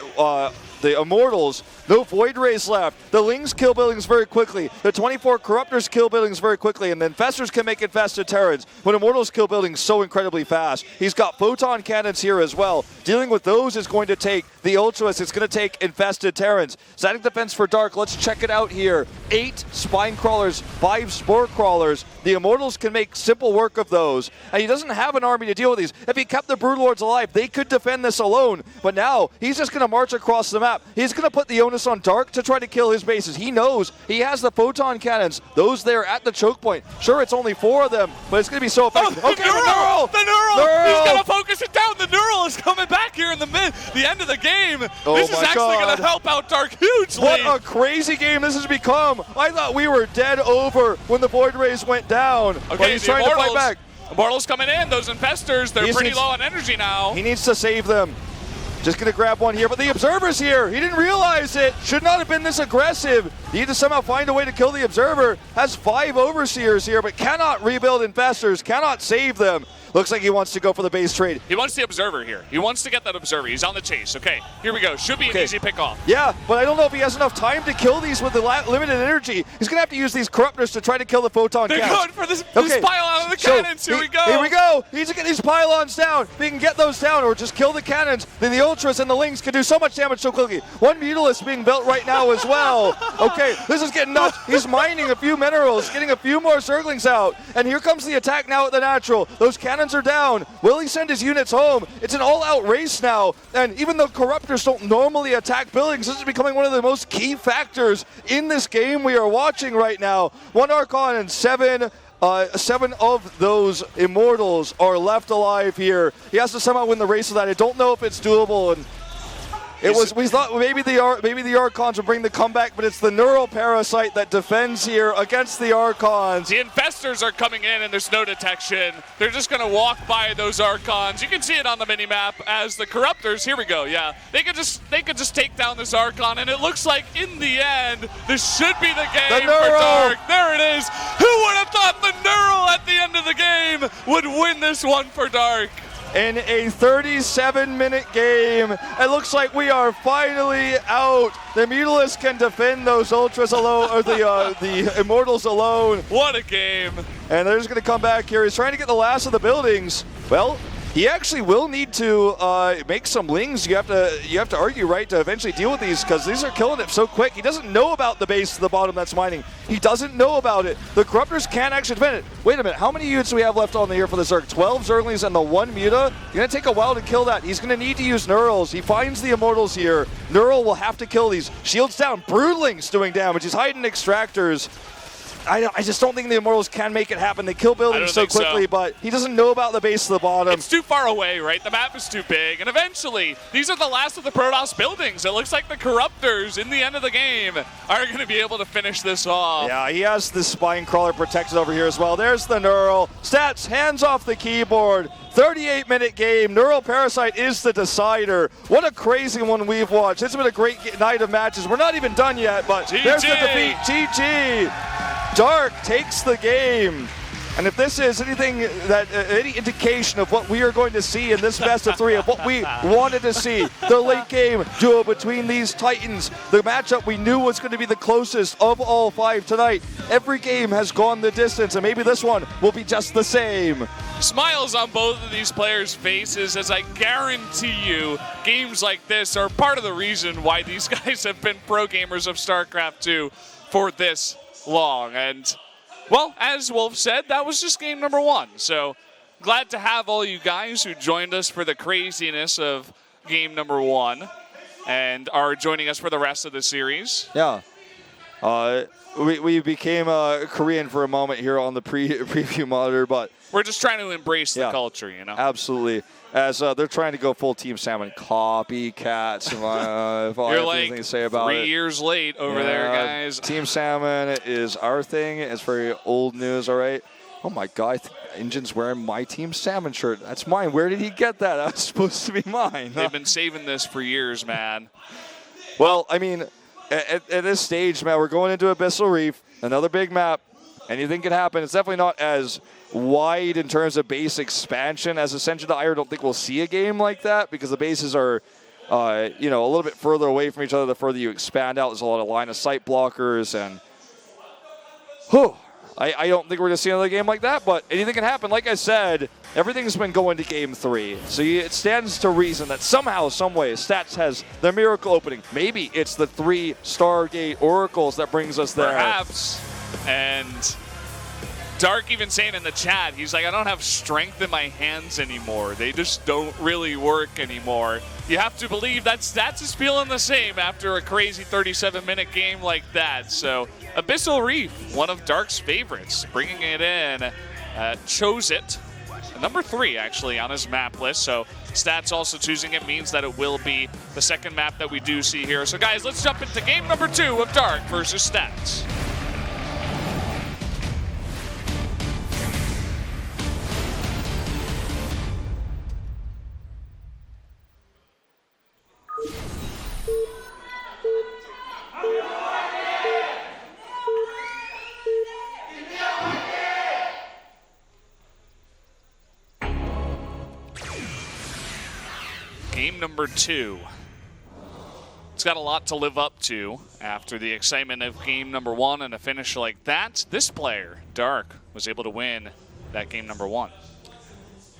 Immortals. No Void Rays left. The Lings kill buildings very quickly. The 24 Corruptors kill buildings very quickly. And then Infestors can make infested Terrans. When Immortals kill buildings so incredibly fast. He's got Photon Cannons here as well. Dealing with those is going to take the Ultras. It's going to take infested Terrans. Static defense for Dark. Let's check it out here. 8 Spine Crawlers, 5 Spore Crawlers. The Immortals can make simple work of those. And he doesn't have an army to deal with these. If he kept the Broodlords alive, they could defend this alone. But now, he's just going to march across the map. He's going to put the onus on Dark to try to kill his bases. He knows he has the Photon Cannons. Those there at the choke point. Sure, it's only 4 of them, but it's going to be so effective. Oh, the Neural! The Neural! He's going to focus it down. The Neural is coming back here in the end of the game. This is actually going to help out Dark hugely. What a crazy game this has become. I thought we were dead over when the Void Rays went down. Okay, he's trying to fight back. Immortals coming in. Those Infestors, they're pretty low on energy now. He needs to save them. Just going to grab one here, but the Observer's here. He didn't realize it. Should not have been this aggressive. He need to somehow find a way to kill the Observer. Has 5 Overseers here, but cannot rebuild Infestors, cannot save them. Looks like he wants to go for the base trade. He wants the Observer here. He wants to get that Observer. He's on the chase. Okay, here we go. Should be an easy pick off. Yeah, but I don't know if he has enough time to kill these with the limited energy. He's going to have to use these Corruptors to try to kill the Photon Cannons. They're going for this pylon of the cannons. Here we go. Here we go. He's getting these pylons down. If he can get those down or just kill the cannons, then the Ultras and the Lings can do so much damage so quickly. One Mutalisk being built right now as well. Okay, this is getting nuts. He's mining a few minerals, getting a few more Zerglings out. And here comes the attack now at the natural. Those cannons are down. Will he send his units home? It's an all-out race now, and even though Corruptors don't normally attack buildings, this is becoming one of the most key factors in this game we are watching right now. 1 Archon and 7 of those Immortals are left alive here. He has to somehow win the race with that. I don't know if it's doable, and we thought maybe the Archons would bring the comeback, but it's the Neural Parasite that defends here against the Archons. The Infestors are coming in and there's no detection. They're just going to walk by those Archons. You can see it on the minimap as the Corruptors, here we go, yeah. They could just take down this Archon, and it looks like in the end, this should be the game for Dark. There it is. Who would have thought the Neural would win this one for Dark. In a 37-minute game, it looks like we are finally out. The Mutalists can defend those Ultras alone, or the Immortals alone. What a game. And they're just going to come back here. He's trying to get the last of the buildings. Well, he actually will need to make some lings. You have to argue, right, to eventually deal with these, because these are killing it so quick. He doesn't know about the base to the bottom that's mining. He doesn't know about it. The Corruptors can't actually defend it. Wait a minute, how many units do we have left on the year for the Zerg? 12 Zerglings and the 1 Muta? Going to take a while to kill that. He's going to need to use Neurals. He finds the Immortals here. Neural will have to kill these. Shields down. Broodling's doing damage. He's hiding Extractors. I just don't think the Immortals can make it happen. They kill buildings so quickly, but he doesn't know about the base of the bottom. It's too far away, right? The map is too big, and eventually, these are the last of the Protoss buildings. It looks like the Corruptors, in the end of the game, are going to be able to finish this off. Yeah, he has the Spine Crawler protected over here as well. There's the Neural. Stats, hands off the keyboard. 38-minute game. Neural Parasite is the decider. What a crazy one we've watched. It's been a great night of matches. We're not even done yet, but there's the defeat. GG. Dark takes the game. And if this is anything that any indication of what we are going to see in this best of 3, of what we wanted to see, the late game duel between these Titans, the matchup we knew was going to be the closest of all 5 tonight. Every game has gone the distance, and maybe this one will be just the same. Smiles on both of these players' faces, as I guarantee you games like this are part of the reason why these guys have been pro gamers of StarCraft 2 for this long. And well, as Wolf said, that was just game number 1. So glad to have all you guys who joined us for the craziness of game number 1 and are joining us for the rest of the series. Yeah. We became Korean for a moment here on the preview monitor, but we're just trying to embrace the culture, you know? Absolutely. As they're trying to go full Team Salmon. Copycats. If I You're have like anything to say about 3 years late over there, guys. Team Salmon is our thing. It's very old news, all right? Oh, my God. Engine's wearing my Team Salmon shirt. That's mine. Where did he get that? That was supposed to be mine. They've been saving this for years, man. Well, I mean, at this stage, man, we're going into Abyssal Reef, another big map. Anything can happen. It's definitely not as wide in terms of base expansion as Ascension to Ire. I don't think we'll see a game like that because the bases are, a little bit further away from each other the further you expand out. There's a lot of line of sight blockers, and I don't think we're going to see another game like that, but anything can happen. Like I said, everything's been going to game 3. So it stands to reason that somehow, some way, Stats has the miracle opening. Maybe it's the 3 Stargate Oracles that brings us there. Perhaps. And Dark even saying in the chat, he's like, I don't have strength in my hands anymore. They just don't really work anymore. You have to believe that Stats is feeling the same after a crazy 37-minute game like that. So Abyssal Reef, one of Dark's favorites, bringing it in, chose it. Number 3, actually, on his map list. So Stats also choosing it means that it will be the second map that we do see here. So guys, let's jump into game number 2 of Dark versus Stats. Game number 2. It's got a lot to live up to after the excitement of game number 1 and a finish like that. This player, Dark, was able to win that game number 1.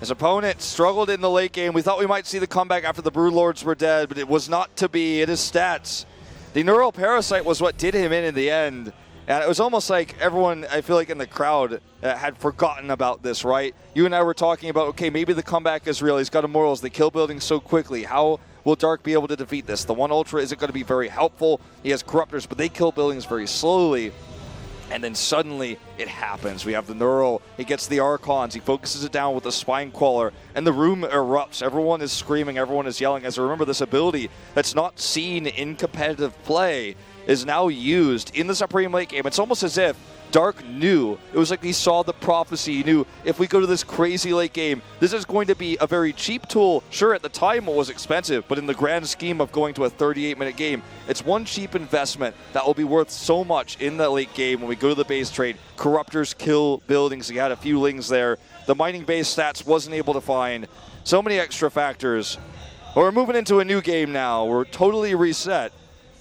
His opponent struggled in the late game. We thought we might see the comeback after the Broodlords were dead, but it was not to be. It is Stats. The Neural Parasite was what did him in the end. And it was almost like everyone, I feel like in the crowd, had forgotten about this, right? You and I were talking about, okay, maybe the comeback is real. He's got Immortals. They kill buildings so quickly. How will Dark be able to defeat this? The 1 Ultra isn't going to be very helpful. He has Corruptors, but they kill buildings very slowly. And then suddenly it happens. We have the Neural. He gets the Archons. He focuses it down with the Spine Crawler. And the room erupts. Everyone is screaming. Everyone is yelling. As I remember, this ability that's not seen in competitive play is now used in the Supreme late game. It's almost as if Dark knew. It was like he saw the prophecy. He knew if we go to this crazy late game, this is going to be a very cheap tool. Sure, at the time it was expensive, but in the grand scheme of going to a 38-minute game, it's one cheap investment that will be worth so much in the late game when we go to the base trade. Corruptors kill buildings. He had a few lings there. The mining base stats wasn't able to find. So many extra factors. We're moving into a new game now. We're totally reset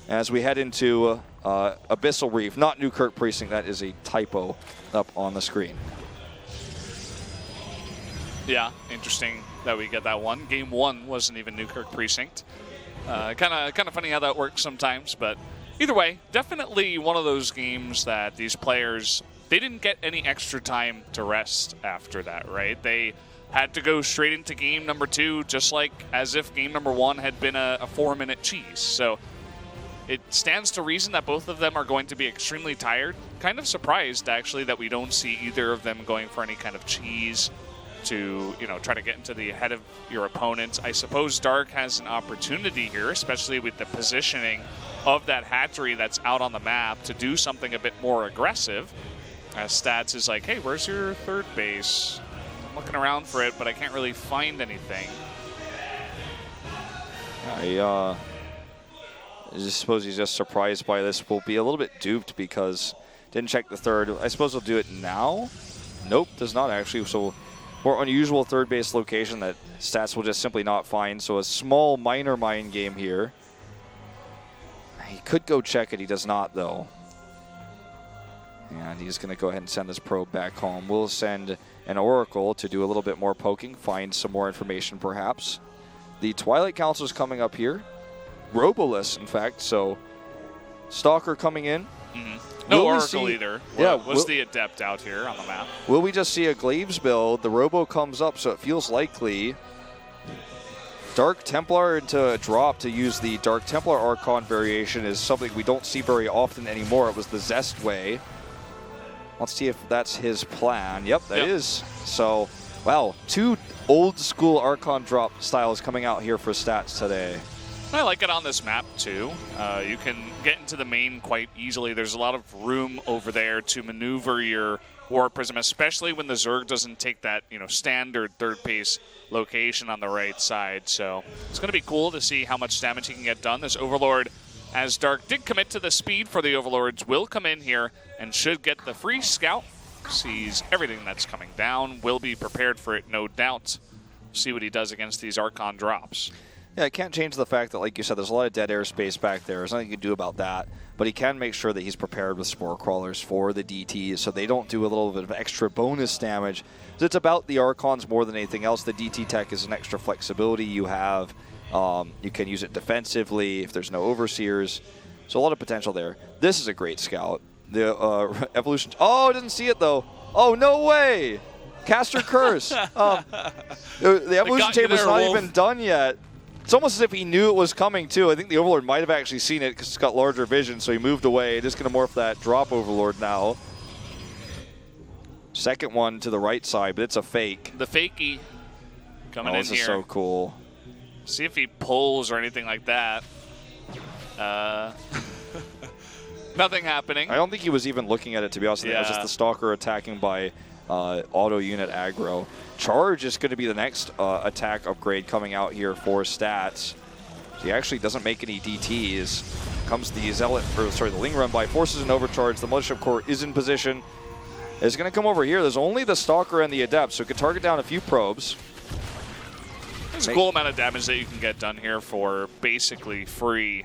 as we head into Abyssal Reef, not Newkirk Precinct. That is a typo up on the screen. Yeah, interesting that we get that one. Game 1 wasn't even Newkirk Precinct. Kind of funny how that works sometimes, but either way, definitely one of those games that these players, they didn't get any extra time to rest after that, right? They had to go straight into game number 2, just like as if game number 1 had been a 4-minute cheese. So it stands to reason that both of them are going to be extremely tired. Kind of surprised, actually, that we don't see either of them going for any kind of cheese to, try to get into the head of your opponents. I suppose Dark has an opportunity here, especially with the positioning of that hatchery that's out on the map, to do something a bit more aggressive. As Stats is like, hey, where's your third base? I'm looking around for it, but I can't really find anything. I just suppose he's just surprised by this. We'll be a little bit duped because didn't check the third. I suppose he'll do it now. Nope, does not actually. So more unusual third base location that Stats will just simply not find. So a small minor mine game here. He could go check it. He does not, though. And he's going to go ahead and send this probe back home. We'll send an Oracle to do a little bit more poking, find some more information perhaps. The Twilight Council is coming up here. Roboless, in fact, so Stalker coming in. Mm-hmm. No Oracle either. Yeah, was the Adept out here on the map? Will we just see a Glaives build? The Robo comes up, so it feels likely. Dark Templar into a drop to use the Dark Templar Archon variation is something we don't see very often anymore. It was the Zest way. Let's see if that's his plan. Yep, that is. So, wow, 2 old school Archon drop styles coming out here for Stats today. I like it on this map, too. You can get into the main quite easily. There's a lot of room over there to maneuver your War Prism, especially when the Zerg doesn't take that, standard third base location on the right side. So it's going to be cool to see how much damage he can get done. This Overlord, as Dark did commit to the speed for the Overlords, will come in here and should get the free scout. Sees everything that's coming down, will be prepared for it, no doubt. See what he does against these Archon drops. Yeah, I can't change the fact that, like you said, there's a lot of dead airspace back there. There's nothing you can do about that. But he can make sure that he's prepared with Spore Crawlers for the DTs so they don't do a little bit of extra bonus damage. So it's about the Archons more than anything else. The DT tech is an extra flexibility you have. You can use it defensively if there's no Overseers. So a lot of potential there. This is a great scout. The Evolution... Oh, didn't see it, though. Oh, no way! Caster Curse. The Evolution Chamber's not even done yet. It's almost as if he knew it was coming, too. I think the Overlord might have actually seen it because it's got larger vision, so he moved away. Just going to morph that drop Overlord now. Second one to the right side, but it's a fake. The fakie coming in here. This is so cool. See if he pulls or anything like that. Nothing happening. I don't think he was even looking at it, to be honest. Yeah. It was just the Stalker attacking by auto unit aggro. Charge is going to be the next attack upgrade coming out here for Stats. He actually doesn't make any DTs. Comes the Zealot, or sorry, the Ling run by, forces an overcharge. The Mothership Core is in position. It's going to come over here. There's only the Stalker and the Adept, so it could target down a few probes. There's a cool amount of damage that you can get done here for basically free,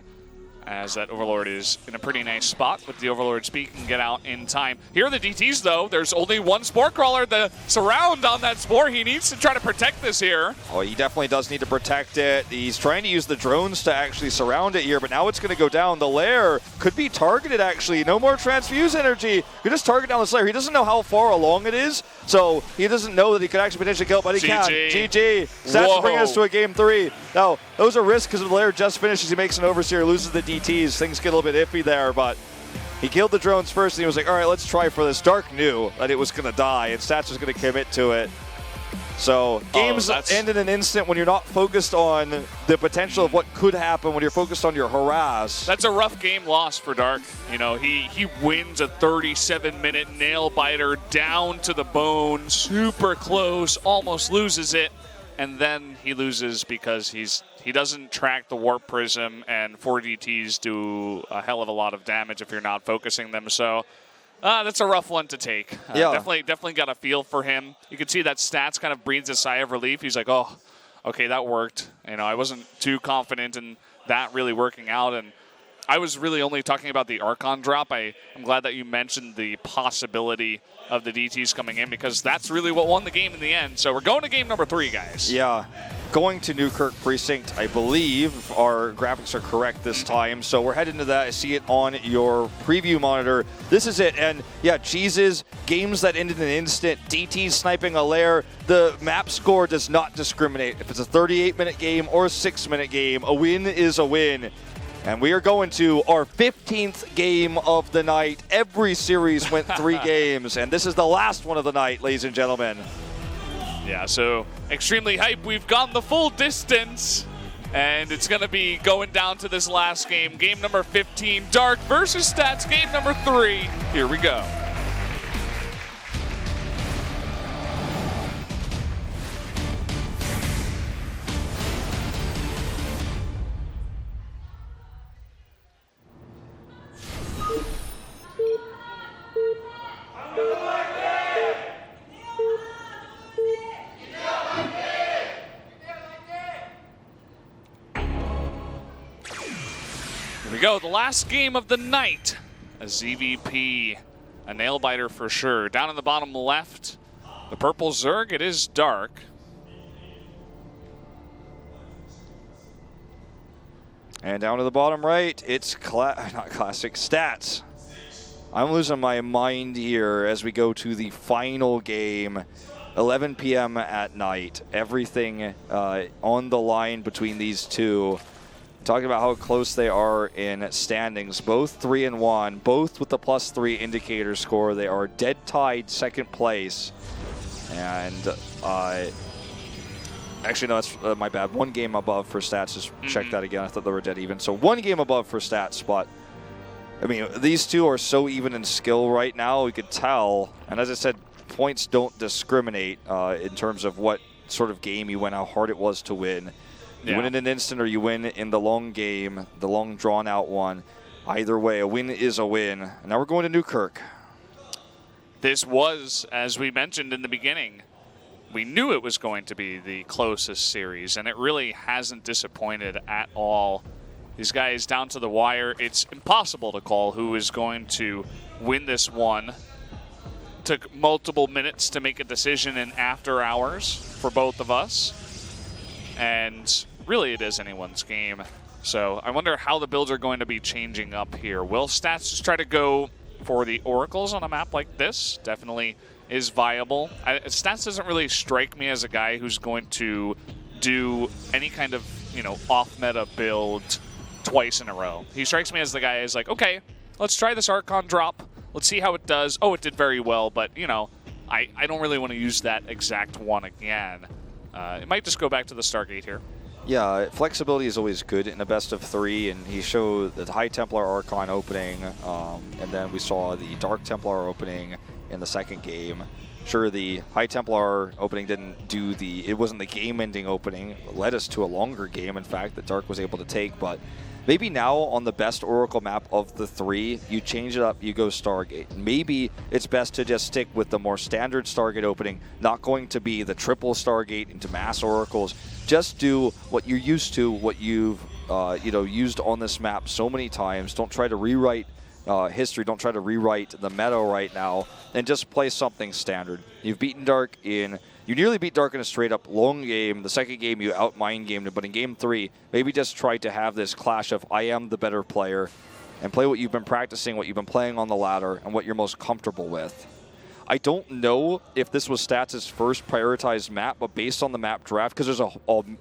as that Overlord is in a pretty nice spot with the Overlord speed, can get out in time. Here are the DTs, though. There's only one Spore Crawler. The surround on that Spore, he needs to try to protect this here. Oh, he definitely does need to protect it. He's trying to use the drones to actually surround it here, but now it's going to go down. The lair could be targeted, actually. No more transfuse energy. You just target down this lair. He doesn't know how far along it is, so he doesn't know that he could actually potentially kill it, but he can. GG. Stats to bring us to a game 3. Now, those are risks because the lair just finishes. He makes an Overseer, loses the DTs. Things get a little bit iffy there, but he killed the drones first, and he was like, all right, let's try for this. Dark knew that it was going to die, and Stats was going to commit to it. So games end in an instant when you're not focused on the potential of what could happen, when you're focused on your harass. That's a rough game lost for Dark. You know, he wins a 37-minute nail biter down to the bone, super close, almost loses it, and then he loses because he doesn't track the warp prism, and 4DTs do a hell of a lot of damage if you're not focusing them. So that's a rough one to take. Definitely got a feel for him. You can see that Stats kind of breathes a sigh of relief. He's like, oh, okay, that worked. You know, I wasn't too confident in that really working out, and I was really only talking about the Archon drop. I'm glad that you mentioned the possibility of the DTs coming in, because that's really what won the game in the end. So we're going to game number 3, guys. Yeah. Going to Newkirk Precinct, I believe our graphics are correct this time. So we're heading to that. I see it on your preview monitor. This is it. And yeah, cheeses, games that ended in an instant, DTs sniping a lair. The map score does not discriminate. If it's a 38-minute game or a 6-minute game, a win is a win. And we are going to our 15th game of the night. Every series went 3 games, and this is the last one of the night, ladies and gentlemen. Yeah, so extremely hype. We've gone the full distance, and it's going to be going down to this last game. Game number 15, Dark versus Stats, game number 3. Here we go. Here we go, the last game of the night. A ZVP, a nail biter for sure. Down in the bottom left, the purple Zerg, it is Dark. And down to the bottom right, it's not classic Stats. I'm losing my mind here as we go to the final game, 11 p.m. at night. Everything on the line between these two. Talking about how close they are in standings, both 3-1, both with the +3 indicator score. They are dead tied second place. And actually, no, that's my bad. 1 game above for Stats. Just check that again. I thought they were dead even. So 1 game above for Stats, but I mean, these two are so even in skill right now, we could tell. And as I said, points don't discriminate in terms of what sort of game you win, how hard it was to win. You win in an instant or you win in the long game, the long drawn-out one. Either way, a win is a win. And now we're going to Newkirk. This was, as we mentioned in the beginning, we knew it was going to be the closest series, and it really hasn't disappointed at all. These guys down to the wire. It's impossible to call who is going to win this one. Took multiple minutes to make a decision in after hours for both of us. And really it is anyone's game. So I wonder how the builds are going to be changing up here. Will Stats just try to go for the Oracles on a map like this? Definitely is viable. Stats doesn't really strike me as a guy who's going to do any kind of, off-meta build twice in a row. He strikes me as the guy who's like, okay, let's try this Archon drop. Let's see how it does. Oh, it did very well, but, I don't really want to use that exact one again. It might just go back to the Stargate here. Yeah, flexibility is always good in a best of 3, and he showed the High Templar Archon opening, and then we saw the Dark Templar opening in the second game. Sure, the High Templar opening it wasn't the game-ending opening. It led us to a longer game, in fact, that Dark was able to take, but maybe now on the best Oracle map of the 3, you change it up, you go Stargate. Maybe it's best to just stick with the more standard Stargate opening, not going to be the triple Stargate into mass Oracles. Just do what you're used to, what you've used on this map so many times. Don't try to rewrite history. Don't try to rewrite the meta right now, and just play something standard. You've beaten Dark you nearly beat Dark in a straight-up long game. The second game, you out-mind gamed him. But in game 3, maybe just try to have this clash of I am the better player and play what you've been practicing, what you've been playing on the ladder, and what you're most comfortable with. I don't know if this was Stats' first prioritized map, but based on the map draft, because there's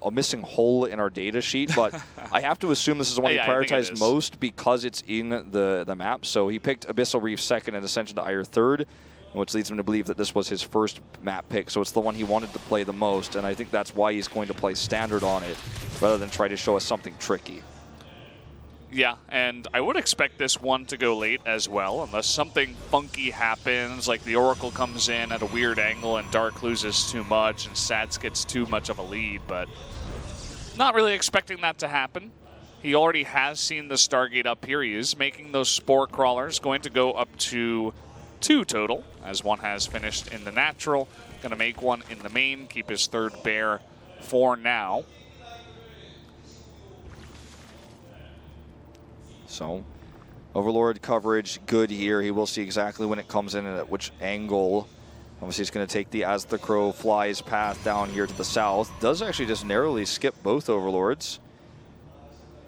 a missing hole in our data sheet, but I have to assume this is the one he prioritized most because it's in the map. So he picked Abyssal Reef second and Ascension to Ire third. which leads him to believe that this was his first map pick, so it's the one he wanted to play the most, and I think that's why he's going to play standard on it, rather than try to show us something tricky. Yeah, and I would expect this one to go late as well, unless something funky happens, like the Oracle comes in at a weird angle and Dark loses too much and Sats gets too much of a lead, but not really expecting that to happen. He already has seen the Stargate up here. He is making those Spore Crawlers, going to go up to 2 total, as one has finished in the natural. Going to make one in the main, keep his 3rd bear for now. So, Overlord coverage good here. He will see exactly when it comes in and at which angle. Obviously, he's going to take the As the Crow Flies path down here to the south. Does actually just narrowly skip both Overlords.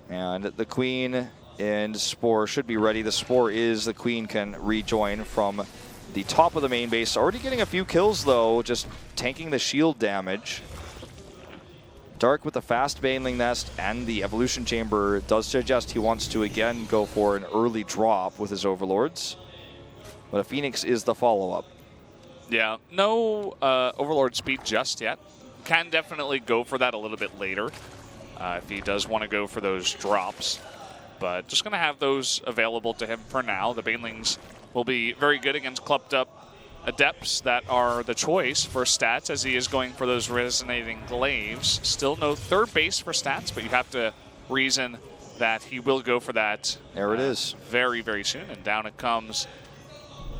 And the Queen and Spore should be ready. The Spore is, the Queen can rejoin from the top of the main base. Already getting a few kills, though, just tanking the shield damage. Dark with the fast Baneling Nest and the Evolution Chamber does suggest he wants to again go for an early drop with his Overlords. But a Phoenix is the follow-up. Yeah, no Overlord speed just yet. Can definitely go for that a little bit later if he does want to go for those drops. But just going to have those available to him for now. The Banelings will be very good against clubbed up Adepts that are the choice for Stats, as he is going for those resonating glaives. Still no 3rd base for Stats, but you have to reason that he will go for that. There it is. Very, very soon, and down it comes.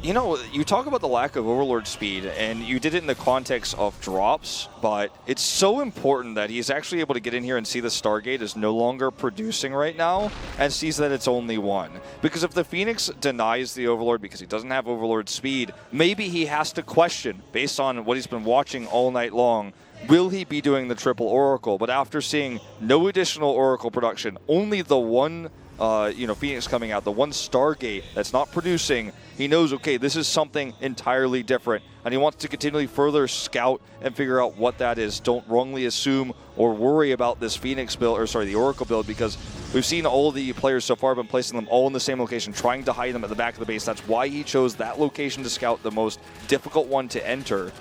You know, you talk about the lack of Overlord speed, and you did it in the context of drops, but it's so important that he's actually able to get in here and see the Stargate is no longer producing right now, and sees that it's only 1. Because if the Phoenix denies the Overlord because he doesn't have Overlord speed, maybe he has to question, based on what he's been watching all night long, will he be doing the triple Oracle? But after seeing no additional Oracle production, only the one Phoenix coming out, the one Stargate that's not producing, he knows, okay, this is something entirely different, and he wants to continually further scout and figure out what that is. Don't wrongly assume or worry about this Phoenix build, or sorry, the Oracle build, because we've seen all the players so far have been placing them all in the same location, trying to hide them at the back of the base. That's why he chose that location to scout, the most difficult one to enter.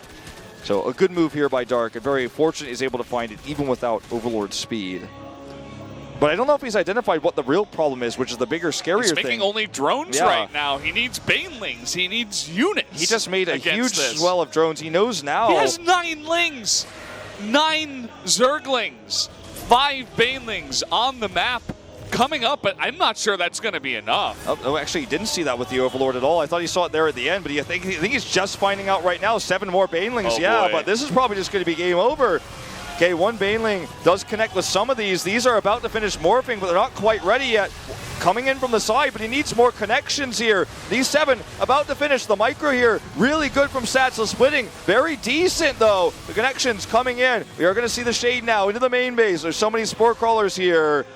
So a good move here by Dark, and very fortunate he's able to find it even without Overlord speed. But I don't know if he's identified what the real problem is, which is the bigger, scarier thing. He's making only drones right now. He needs Banelings. He needs units. He just made a huge swell of drones. He knows now. He has 9 Lings, 9 Zerglings, 5 Banelings on the map coming up, but I'm not sure that's going to be enough. Oh, actually, he didn't see that with the Overlord at all. I thought he saw it there at the end, but I think he's just finding out right now. 7 more Banelings, boy. But this is probably just going to be game over. Okay, 1 Baneling does connect with some of these. These are about to finish morphing, but they're not quite ready yet. Coming in from the side, but he needs more connections here. These 7 about to finish. The micro here, really good from Stats. The splitting, very decent though. The connections coming in. We are going to see the Shade now into the main base. There's so many Spore Crawlers here,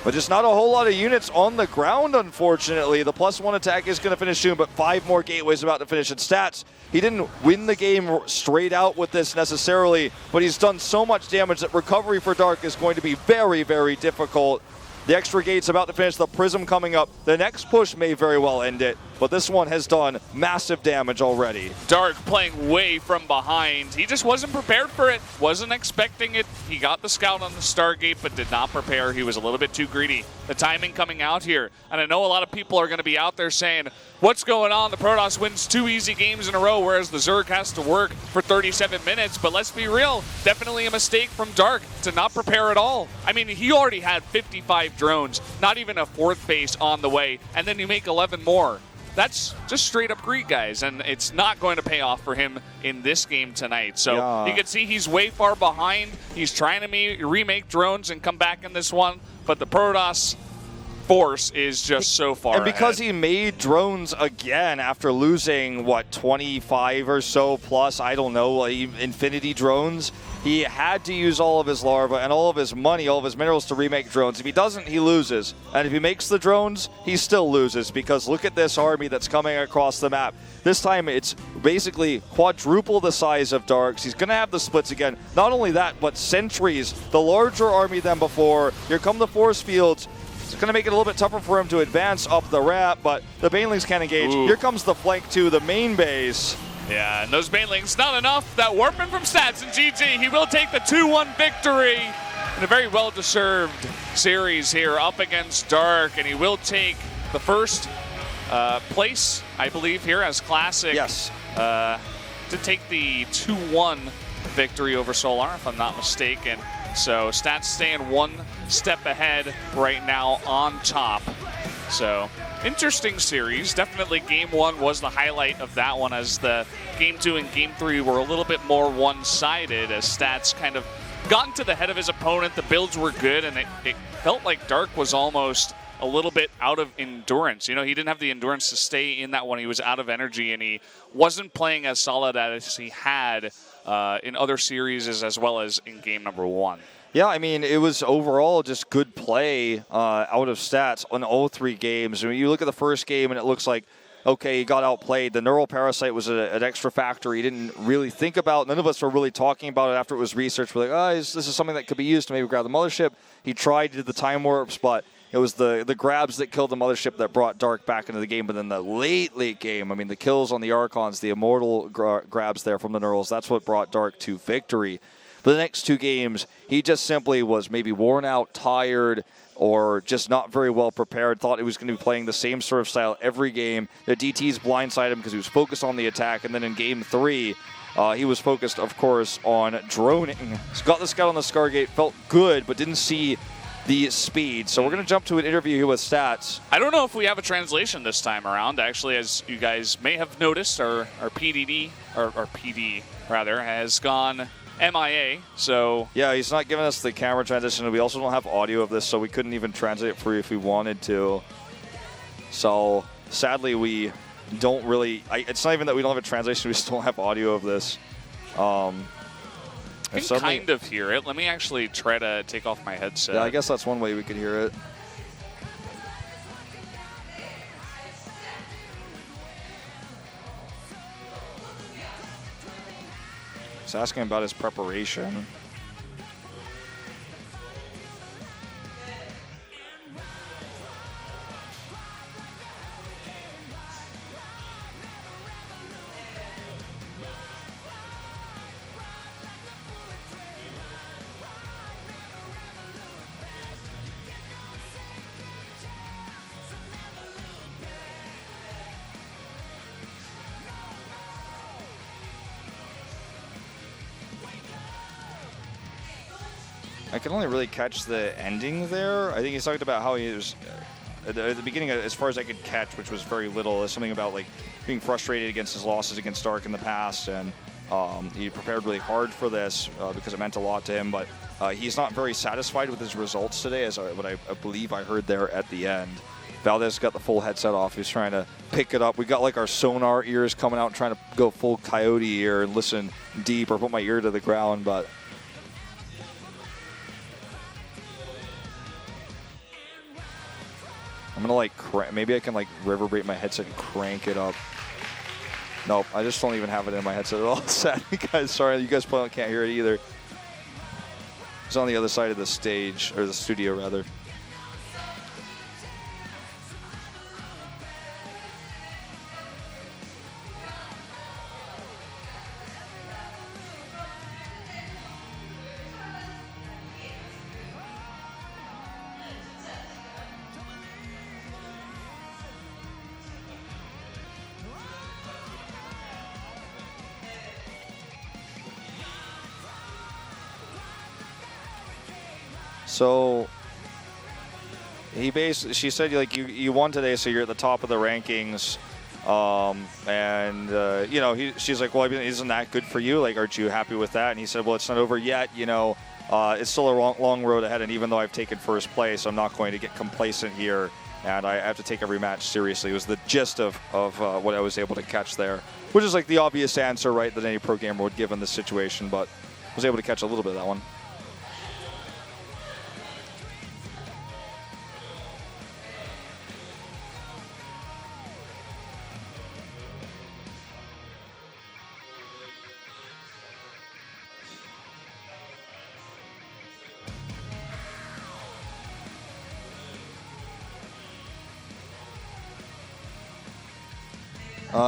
but just not a whole lot of units on the ground, unfortunately. The +1 attack is going to finish soon, but 5 more gateways about to finish. And Stats, he didn't win the game straight out with this necessarily, but he's done so much damage that recovery for Dark is going to be very, very difficult. The extra gate's about to finish, the Prism coming up. The next push may very well end it, but this one has done massive damage already. Dark playing way from behind. He just wasn't prepared for it, wasn't expecting it. He got the scout on the Stargate, but did not prepare. He was a little bit too greedy. The timing coming out here, and I know a lot of people are going to be out there saying, what's going on? The Protoss wins 2 easy games in a row, whereas the Zerg has to work for 37 minutes. But let's be real, definitely a mistake from Dark to not prepare at all. I mean, he already had 55 drones, not even a 4th base on the way, and then you make 11 more. That's just straight up greed, guys, and it's not going to pay off for him in this game tonight. So you can see he's way far behind. He's trying to remake drones and come back in this one, but the Protoss force is just so far And because ahead. he made drones again after losing, 25 or so plus, I don't know, infinity drones, he had to use all of his larva and all of his money, all of his minerals to remake drones. If he doesn't, he loses. And if he makes the drones, he still loses, because look at this army that's coming across the map. This time it's basically quadruple the size of Dark's. He's going to have the splits again. Not only that, but sentries, the larger army than before. Here come the force fields. It's going to make it a little bit tougher for him to advance up the ramp, but the Banelings can't engage. Ooh. Here comes the flank to the main base. Yeah, and those banelings, not enough. That Warpman from Stats and GG. He will take the 2-1 victory in a very well-deserved series here up against Dark, and he will take the first place, I believe, here as Classic. Yes. To take the 2-1 victory over Solar, if I'm not mistaken. So Stats staying one step ahead right now on top. So interesting series. Definitely game one was the highlight of that one, as the game two and game three were a little bit more one-sided, as Stats kind of got into the head of his opponent. The builds were good, and it felt like Dark was almost a little bit out of endurance. You know, he didn't have the endurance to stay in that one. He was out of energy, and he wasn't playing as solid as he had in other series as well as in game number one. Yeah, I mean, it was overall just good play out of Stats on all three games. I mean, you look at the first game, and it looks like, okay, he got outplayed. The Neural Parasite was an extra factor he didn't really think about. None of us were really talking about it after it was researched. We're like, oh, this is something that could be used to maybe grab the Mothership. He tried to do the Time Warps, but it was the grabs that killed the Mothership that brought Dark back into the game. But then the late game, I mean, the kills on the Archons, the Immortal grabs there from the Neurals, that's what brought Dark to victory. But the next two games, he just simply was maybe worn out, tired, or just not very well prepared. Thought he was going to be playing the same sort of style every game. The DTs blindsided him because he was focused on the attack. And then in game three, he was focused, of course, on droning. He's got the scout on the Scargate, felt good, but didn't see the speed. So we're going to jump to an interview here with Stats. I don't know if we have a translation this time around. Actually, as you guys may have noticed, our PD rather, has gone MIA, so... Yeah, he's not giving us the camera transition. We also don't have audio of this, so we couldn't even translate it for you if we wanted to. So, sadly, we don't really... it's not even that we don't have a translation, we just don't have audio of this. I can kind of hear it. Let me actually try to take off my headset. Yeah, I guess that's one way we could hear it. He's asking about his preparation. I can only really catch the ending there. I think he's talking about how he was at the beginning, as far as I could catch, which was very little. There's something about like being frustrated against his losses against Dark in the past, and he prepared really hard for this because it meant a lot to him. But he's not very satisfied with his results today, as what I believe I heard there at the end. Valdez got the full headset off. He's trying to pick it up. We got like our sonar ears coming out, trying to go full coyote ear and listen deep, or put my ear to the ground, but. I'm gonna like maybe I can like reverberate my headset and crank it up. Nope, I just don't even have it in my headset at all. Sad, guys. Sorry, you guys probably can't hear it either. It's on the other side of the stage, or the studio rather. So she said like you won today, so you're at the top of the rankings, you know, she's like, well, isn't that good for you? Like, aren't you happy with that? And he said, well, it's not over yet. You know, it's still a long road ahead, and even though I've taken first place, I'm not going to get complacent here, and I have to take every match seriously. It was the gist of what I was able to catch there, which is like the obvious answer, right, that any pro gamer would give in this situation, but I was able to catch a little bit of that one.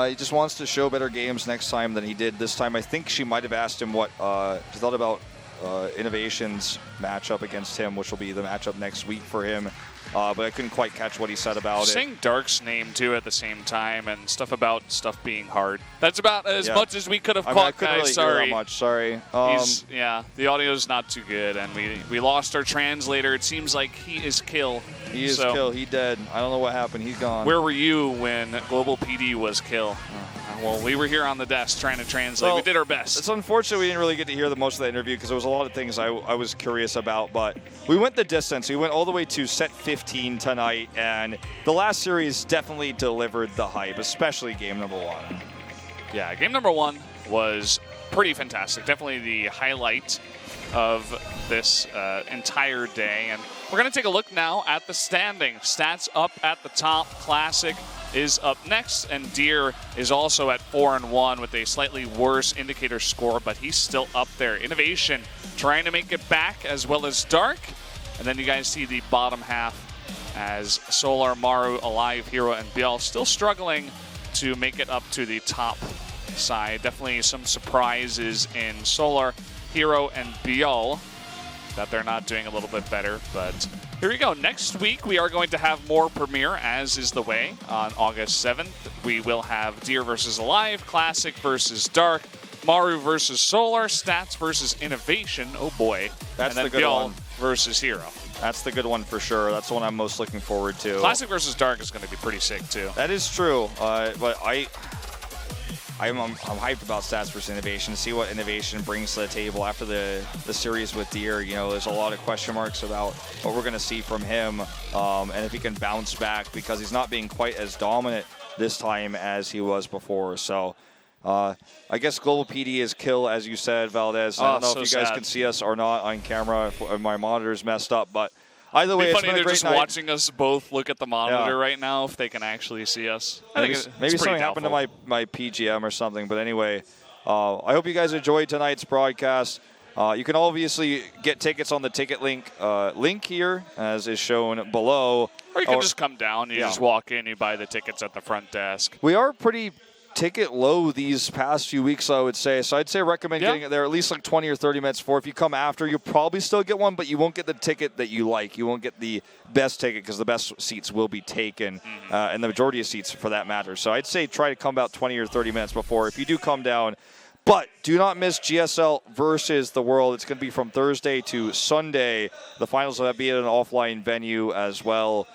He just wants to show better games next time than he did this time. I think she might have asked him what he thought about Innovation's matchup against him, which will be the matchup next week for him. But I couldn't quite catch what he said about it. Saying Dark's name, too, at the same time, and stuff about stuff being hard. That's about as much as we could have caught, I couldn't guys. really Sorry. hear that much. Sorry. The audio's not too good, and we lost our translator. It seems like he is kill. He is kill. He dead. I don't know what happened. He's gone. Where were you when Global PD was kill? Well, we were here on the desk trying to translate. Well, we did our best. It's unfortunate we didn't really get to hear the most of that interview because there was a lot of things I was curious about. But we went the distance. We went all the way to set 15 tonight, and the last series definitely delivered the hype, especially game number 1. Yeah, game number 1 was pretty fantastic. Definitely the highlight of this entire day. And we're going to take a look now at the standings. Stats up at the top. Classic is up next, and Deer is also at 4-1 with a slightly worse indicator score, but he's still up there. Innovation trying to make it back, as well as Dark. And then you guys see the bottom half as Solar, Maru, Alive, Hero, and Biel still struggling to make it up to the top side. Definitely some surprises in Solar, Hero, and Biel that they're not doing a little bit better, but here we go. Next week, we are going to have more Premiere, as is the way. On August 7th, we will have Deer versus Alive, Classic versus Dark, Maru versus Solar, Stats versus Innovation. Oh boy. That's and then the good Biel one. versus Hero. That's the good one for sure. That's the one I'm most looking forward to. Classic versus Dark is going to be pretty sick, too. That is true, but I'm hyped about Stats versus Innovation, see what Innovation brings to the table after the series with Deer. You know, there's a lot of question marks about what we're going to see from him, and if he can bounce back, because he's not being quite as dominant this time as he was before. So I guess Global PD is kill, as you said, Valdez. I don't know if you guys can see us or not on camera. If my monitor's messed up, but either way, it's been a great just night. Watching us both look at the monitor right now, if they can actually see us. Maybe something happened to my PGM or something. But anyway, I hope you guys enjoyed tonight's broadcast. You can obviously get tickets on the ticket link here, as is shown below. Or you can just come down. You just walk in. You buy the tickets at the front desk. We are pretty ticket low these past few weeks, I would say. So I'd say recommend getting it there at least like 20 or 30 minutes before. If you come after, you'll probably still get one, but you won't get the ticket that you like. You won't get the best ticket because the best seats will be taken, and the majority of seats for that matter. So I'd say try to come about 20 or 30 minutes before if you do come down. But do not miss GSL versus the World. It's going to be from Thursday to Sunday. The finals will be at an offline venue as well.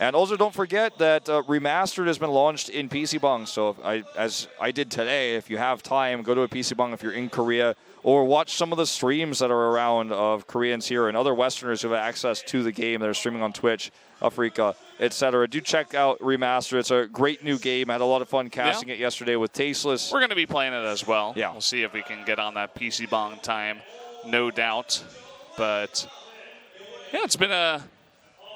And also, don't forget that Remastered has been launched in PC Bang. So, as I did today, if you have time, go to a PC Bang if you're in Korea, or watch some of the streams that are around of Koreans here and other Westerners who have access to the game that are streaming on Twitch, Africa, etc. Do check out Remastered. It's a great new game. I had a lot of fun casting it yesterday with Tasteless. We're going to be playing it as well. Yeah. We'll see if we can get on that PC Bang time, no doubt. But, yeah, it's been a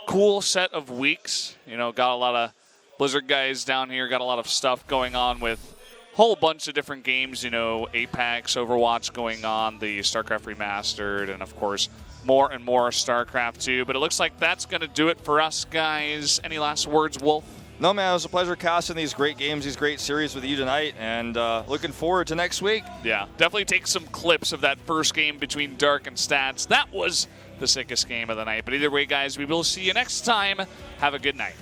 cool set of weeks. You know, got a lot of Blizzard guys down here, got a lot of stuff going on with a whole bunch of different games, you know, Apex, Overwatch going on, the StarCraft Remastered, and of course more and more StarCraft 2. But it looks like that's going to do it for us, guys. Any last words, Wolf? No, man, it was a pleasure casting these great games, these great series with you tonight, and looking forward to next week. Yeah, definitely take some clips of that first game between Dark and Stats. That was the sickest game of the night. But either way, guys, we will see you next time. Have a good night.